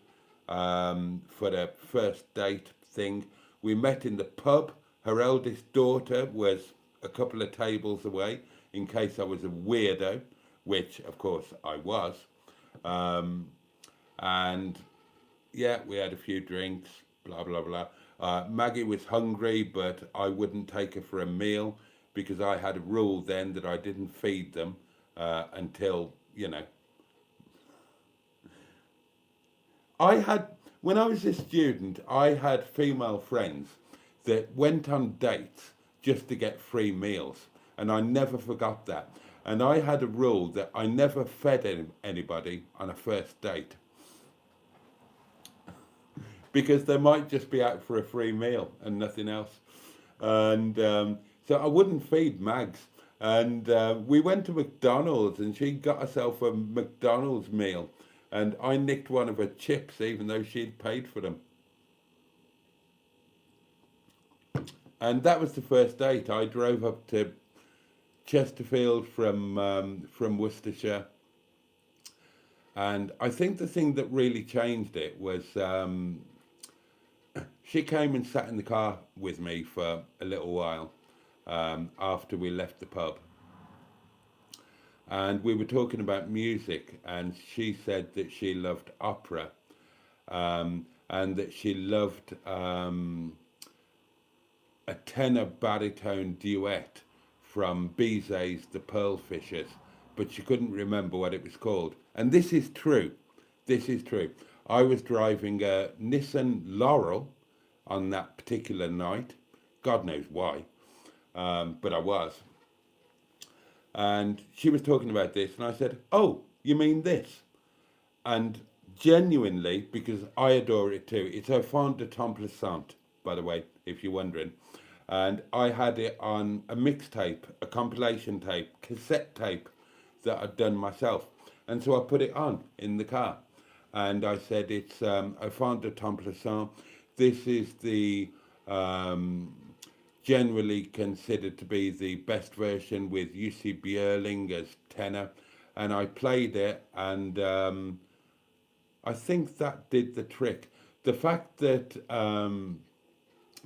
for the first date thing. We met in the pub. Her eldest daughter was a couple of tables away in case I was a weirdo, which of course I was. And yeah, we had a few drinks, blah, blah, blah. Maggie was hungry, but I wouldn't take her for a meal because I had a rule then that I didn't feed them until, you know. When I was a student, I had female friends that went on dates just to get free meals. And I never forgot that. And I had a rule that I never fed anybody on a first date. Because they might just be out for a free meal and nothing else. And so I wouldn't feed Mags. And we went to McDonald's and she got herself a McDonald's meal. And I nicked one of her chips even though she'd paid for them. And that was the first date. I drove up to Chesterfield from Worcestershire. And I think the thing that really changed it was she came and sat in the car with me for a little while after we left the pub. And we were talking about music, and she said that she loved opera and that she loved a tenor baritone duet from Bizet's The Pearl Fishers, but she couldn't remember what it was called. And this is true. This is true. I was driving a Nissan Laurel on that particular night. God knows why, but I was. And she was talking about this, and I said, "Oh, you mean this?" And genuinely, because I adore it too, it's a fond de templissant, by the way, if you're wondering. And I had it on a mixtape, a compilation tape, cassette tape that I'd done myself. And so I put it on in the car. And I said, it's a fond de templissant. This is the generally considered to be the best version with Jussi Björling as tenor. And I played it, and I think that did the trick. The fact that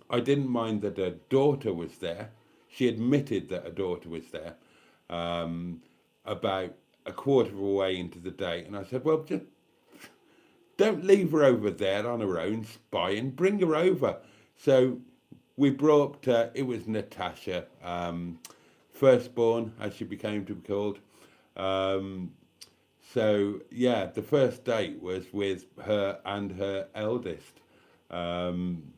I didn't mind that her daughter was there. She admitted that her daughter was there about a quarter of a way into the day. And I said, well, just don't leave her over there on her own spying. Bring her over. So we brought, it was Natasha, firstborn, as she became to be called. So yeah, the first date was with her and her eldest. And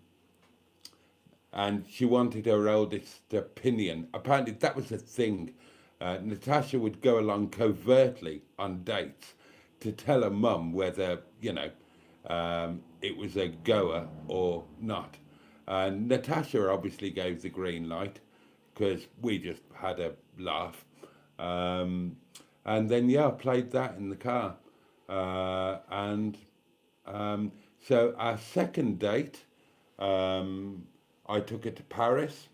she wanted her eldest's opinion. Apparently that was a thing. Natasha would go along covertly on dates to tell her mum whether, it was a goer or not. And Natasha obviously gave the green light because we just had a laugh. And then, yeah, I played that in the car. So our second date, I took her to Paris.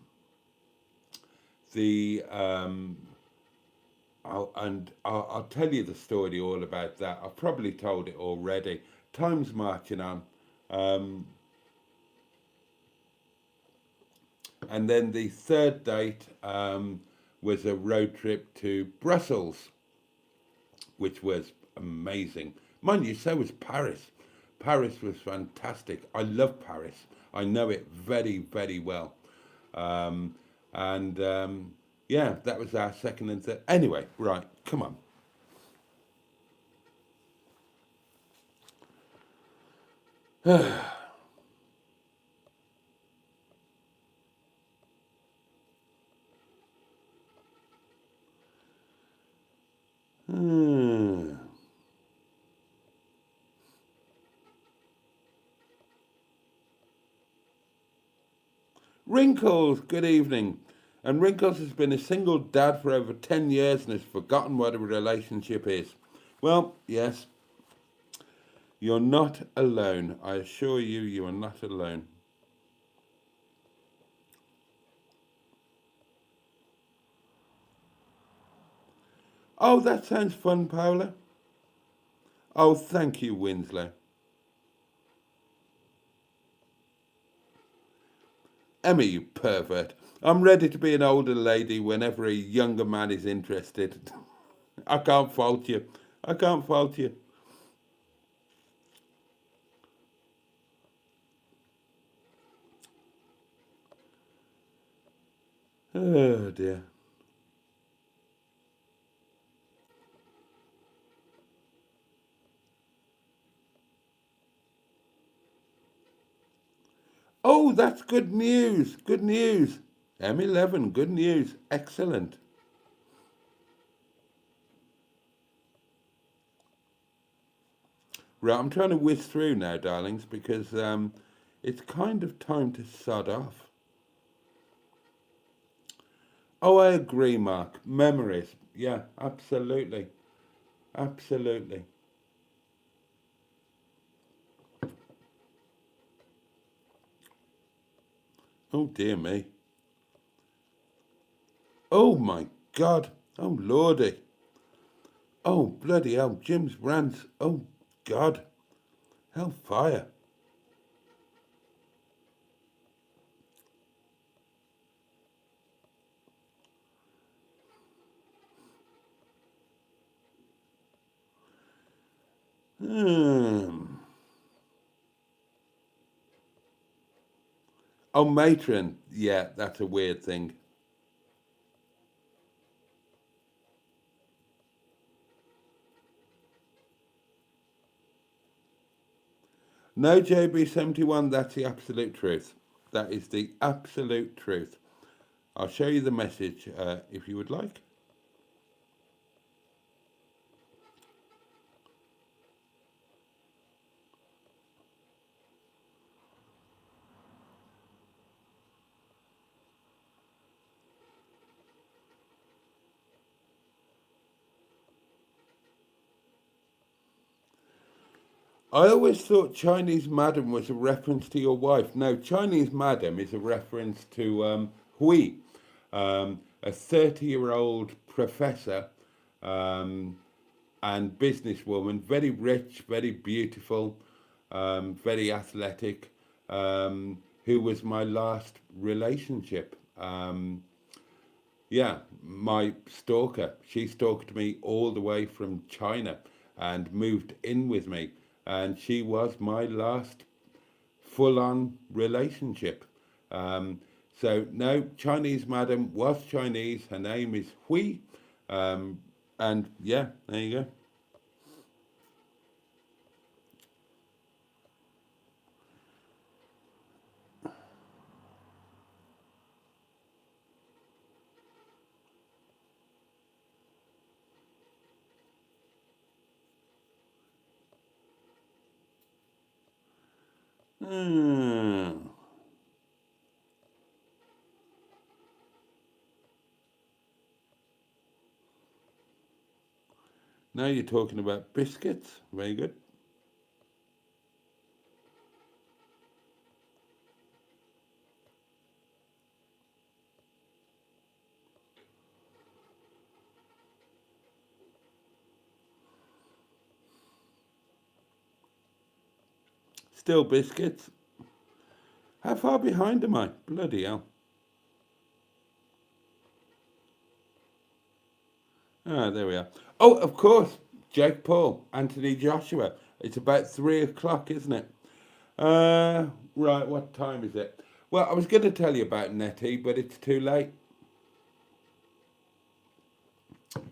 I'll tell you the story all about that. I've probably told it already. Time's marching on. And then the third date was a road trip to Brussels, which was amazing. Mind you, so was Paris. Paris was fantastic. I love Paris. I know it very, very well. Yeah, that was our second and third. Anyway, right, come on. Wrinkles, good evening. And Wrinkles has been a single dad for over 10 years and has forgotten what a relationship is. Well, yes, you're not alone. I assure you, you are not alone. Oh, that sounds fun, Paola. Oh, thank you, Winslow. Emma, you pervert. I'm ready to be an older lady whenever a younger man is interested. I can't fault you. I can't fault you. Oh, dear. Oh, that's good news. Good news. M11, good news. Excellent. Right, I'm trying to whiz through now, darlings, because it's kind of time to sod off. Oh, I agree, Mark. Memories. Yeah, absolutely. Absolutely. Oh, dear me. Oh, my God. Oh, Lordy. Oh, bloody hell. Jim's rants. Oh, God. Hellfire. Oh, matron. Yeah, that's a weird thing. No, JB71, that's the absolute truth. That is the absolute truth. I'll show you the message if you would like. I always thought Chinese madam was a reference to your wife. No, Chinese madam is a reference to Hui, a 30-year-old professor and businesswoman, very rich, very beautiful, very athletic, who was my last relationship. Yeah, my stalker. She stalked me all the way from China and moved in with me. And she was my last full-on relationship. So no, Chinese madam was Chinese. Her name is Hui. And yeah, there you go. Hmm. Now you're talking about biscuits. Very good. Still biscuits. How far behind am I? Bloody hell. Ah, there we are. Oh, of course. Jake Paul, Anthony Joshua. It's about 3 o'clock, isn't it? Right, what time is it? Well, I was going to tell you about Netty, but it's too late.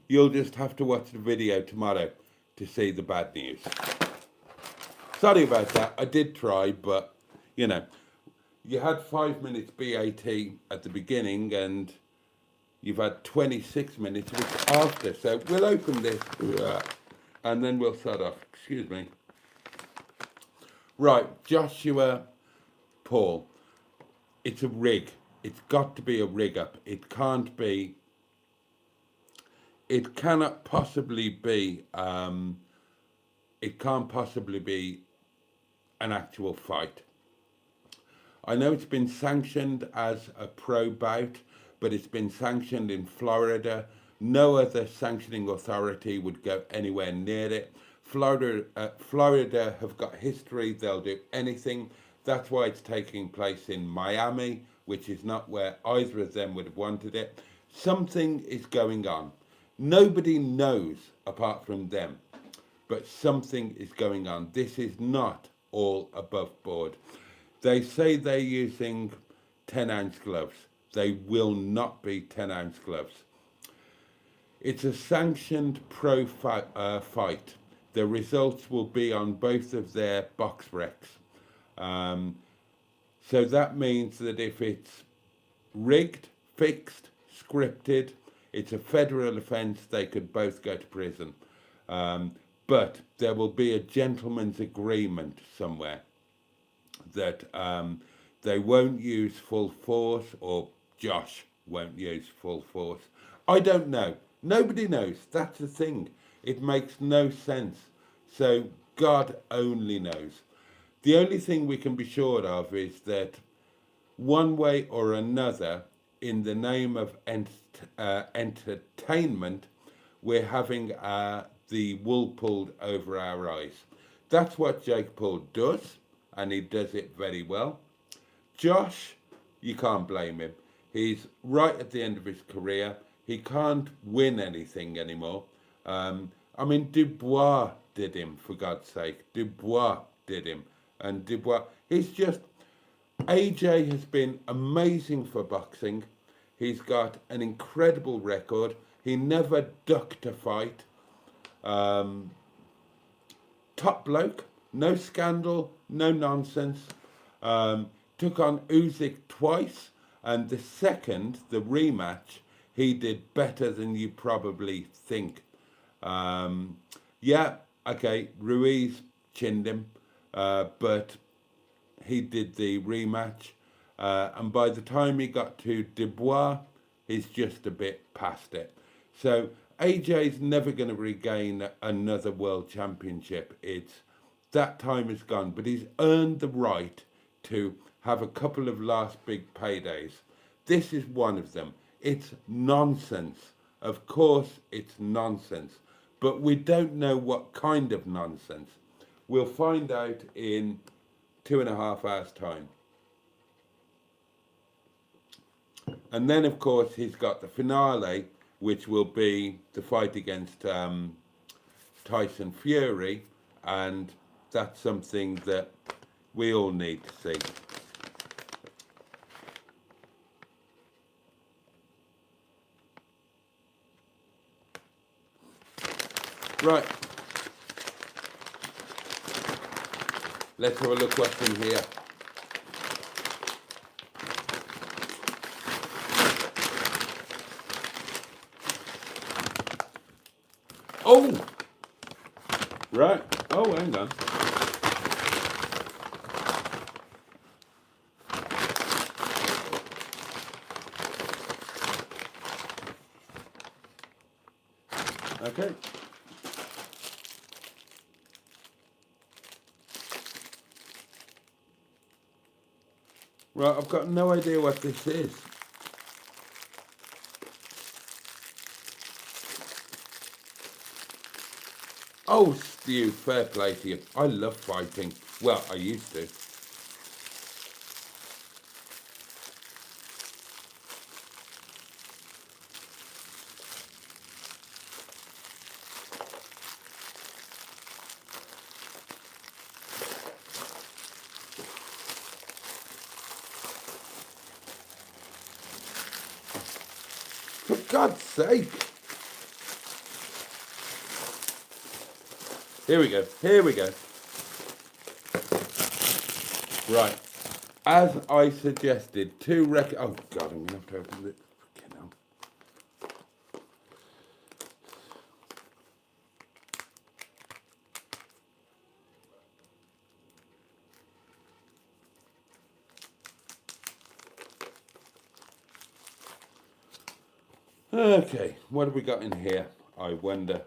You'll just have to watch the video tomorrow to see the bad news. Sorry about that. I did try, but, you know, you had 5 minutes BAT at the beginning and you've had 26 minutes after. So we'll open this and then we'll start off. Excuse me. Right, Joshua Paul. It's a rig. It's got to be a rig up. It can't be. It cannot possibly be. It can't possibly be an actual fight. I know it's been sanctioned as a pro bout, but it's been sanctioned in Florida. No other sanctioning authority would go anywhere near it. Florida have got history. They'll do anything. That's why it's taking place in Miami, which is not where either of them would have wanted it. Something is going on. Nobody knows apart from them, but something is going on. This is not all above board. They say they're using 10-ounce gloves. They will not be 10-ounce gloves. It's a sanctioned pro fight. The results will be on both of their box wrecks. So that means that if it's rigged, fixed, scripted, it's a federal offence. They could both go to prison. But there will be a gentleman's agreement somewhere that they won't use full force, or Josh won't use full force. I don't know. Nobody knows. That's the thing. It makes no sense. So God only knows. The only thing we can be sure of is that one way or another, in the name of entertainment, we're having the wool pulled over our eyes. That's what Jake Paul does, and he does it very well. Josh, you can't blame him. He's right at the end of his career. He can't win anything anymore. I mean, Dubois did him, for God's sake. Dubois did him. And Dubois, he's just... AJ has been amazing for boxing. He's got an incredible record. He never ducked a fight. Top bloke, no scandal, no nonsense. Took on Usyk twice, and the second, the rematch, he did better than you probably think. Yeah, okay, Ruiz chinned him, but he did the rematch. And by the time he got to Dubois, he's just a bit past it. So AJ's never going to regain another world championship. It's that time is gone, but he's earned the right to have a couple of last big paydays. This is one of them. It's nonsense. Of course, it's nonsense, but we don't know what kind of nonsense. We'll find out in 2.5 hours' time. And then, of course, he's got the finale, which will be the fight against Tyson Fury, and that's something that we all need to see. Right. Let's have a look what's in here. Oh! Right. Oh, hang on. Okay. Right, I've got no idea what this is. Oh, Stu, fair play to you. I love fighting. Well, I used to. For God's sake. Here we go. Here we go. Right. As I suggested, two oh God, I'm going to have to open it. Fucking hell. Okay, what have we got in here? I wonder.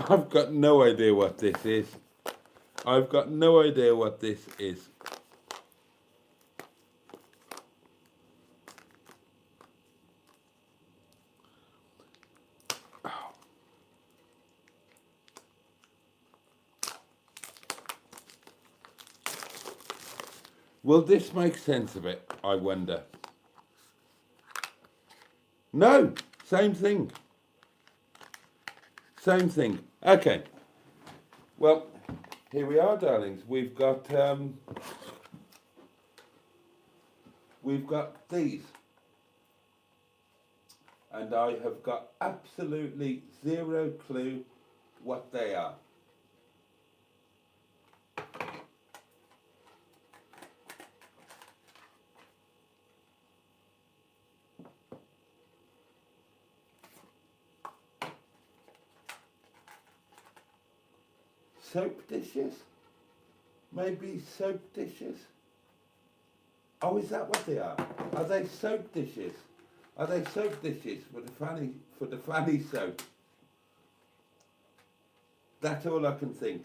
I've got no idea what this is. I've got no idea what this is. Will this make sense of it? I wonder. No, same thing. Same thing. Okay. Well, here we are, darlings. We've got these, and I have got absolutely zero clue what they are. Soap dishes? Maybe soap dishes? Oh, is that what they are? Are they soap dishes? Are they soap dishes for the fanny soap? That's all I can think.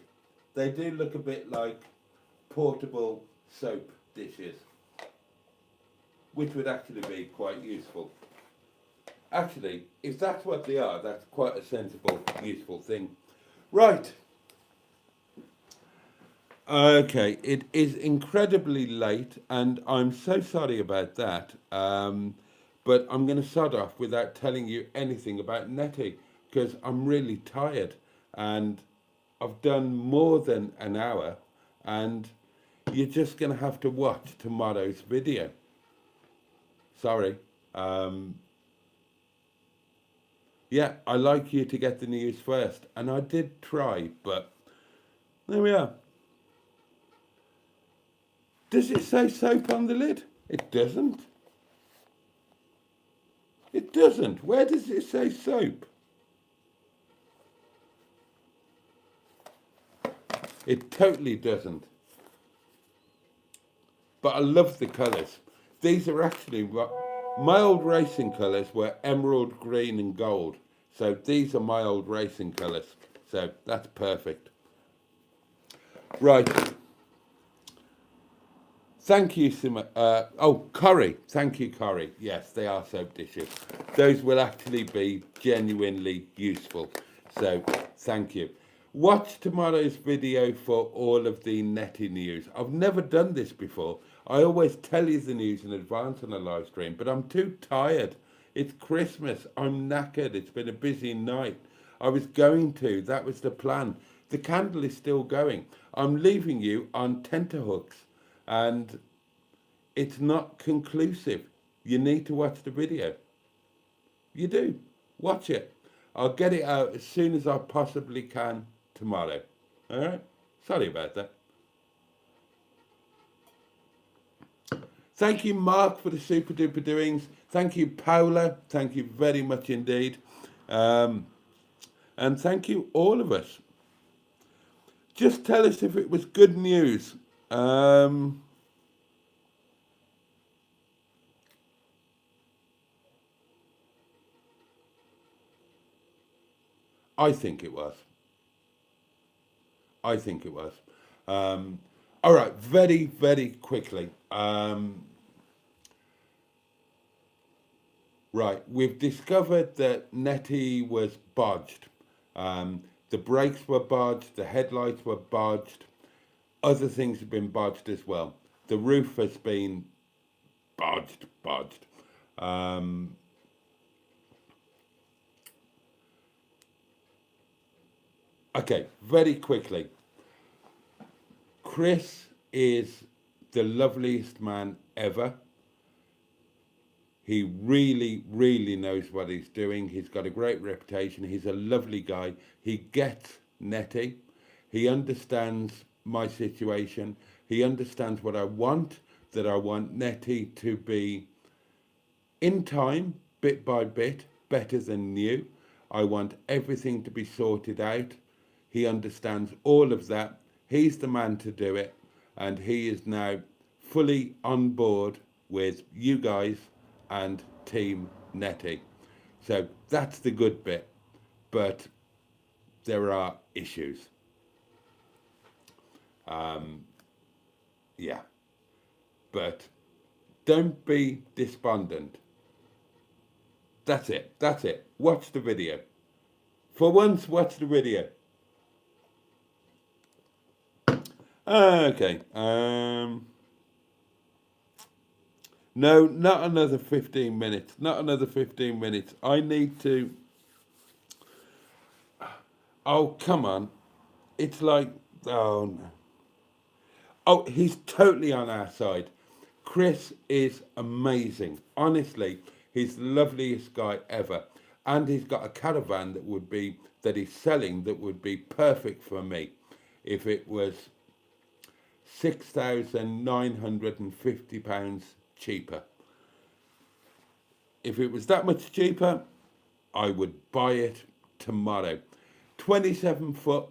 They do look a bit like portable soap dishes, which would actually be quite useful. Actually, if that's what they are, that's quite a sensible, useful thing. Right. Okay, it is incredibly late, and I'm so sorry about that. But I'm going to sod off without telling you anything about NETTY, because I'm really tired, and I've done more than an hour, and you're just going to have to watch tomorrow's video. Sorry. Yeah, I like you to get the news first, and I did try, but there we are. Does it say soap on the lid? It doesn't. It doesn't. Where does it say soap? It totally doesn't. But I love the colours. These are actually, my old racing colours were emerald green and gold. So these are my old racing colours. So that's perfect. Right. Thank you, curry. Thank you, curry. Yes, they are soap dishes. Those will actually be genuinely useful. So, thank you. Watch tomorrow's video for all of the NETTY news. I've never done this before. I always tell you the news in advance on a live stream, but I'm too tired. It's Christmas. I'm knackered. It's been a busy night. I was going to. That was the plan. The candle is still going. I'm leaving you on tenterhooks. And it's not conclusive. You need to watch the video. You do. Watch it. I'll get it out as soon as I possibly can tomorrow. All right? Sorry about that. Thank you, Mark, for the super duper doings. Thank you, Paula. Thank you very much indeed. And thank you, all of us. Just tell us if it was good news. I think it was. I think it was. All right, very, very quickly. Right, we've discovered that NETTY was bodged. The brakes were bodged, the headlights were bodged, other things have been bodged as well. The roof has been bodged. Okay, very quickly. Chris is the loveliest man ever. He really, really knows what he's doing. He's got a great reputation. He's a lovely guy. He gets NETTY. He understands my situation. He understands what I want, that I want NETTY to be, in time, bit by bit, better than new. I want everything to be sorted out. He understands all of that. He's the man to do it. And he is now fully on board with you guys and Team NETTY. So that's the good bit. But there are issues. Yeah. But don't be despondent. That's it. That's it. Watch the video. For once, watch the video. Okay. No, not another 15 minutes. Not another 15 minutes. I need to... Oh, come on. It's like... Oh, no. Oh, he's totally on our side. Chris is amazing. Honestly, he's the loveliest guy ever. And he's got a caravan that he's selling that would be perfect for me if it was £6,950 cheaper. If it was that much cheaper, I would buy it tomorrow. 27-foot,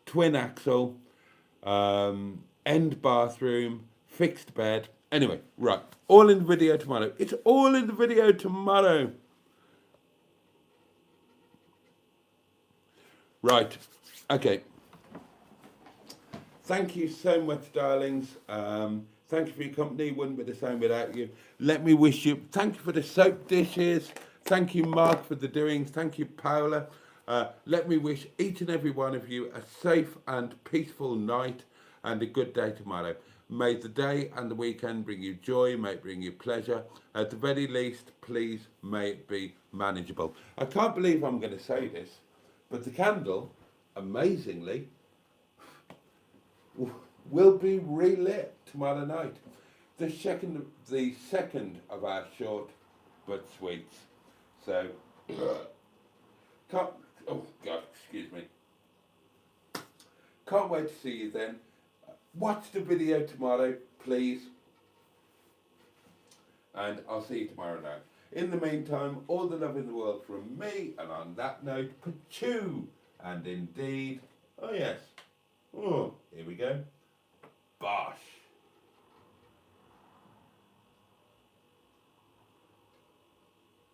twin axle, end bathroom, fixed bed. Anyway, right, all in the video tomorrow. It's all in the video tomorrow. Right, okay. Thank you so much, darlings. Thank you for your company. Wouldn't be the same without you. Let me wish you, thank you for the soap dishes. Thank you, Mark, for the doings. Thank you, Paula. Let me wish each and every one of you a safe and peaceful night and a good day tomorrow. May the day and the weekend bring you joy, may it bring you pleasure. At the very least, please, may it be manageable. I can't believe I'm going to say this, but the candle, amazingly, will be relit tomorrow night. The second of our short but sweets. So, oh God, excuse me. Can't wait to see you then. Watch the video tomorrow, please. And I'll see you tomorrow night. In the meantime, all the love in the world from me. And on that note, Peugeot. And indeed, oh yes. Oh, here we go.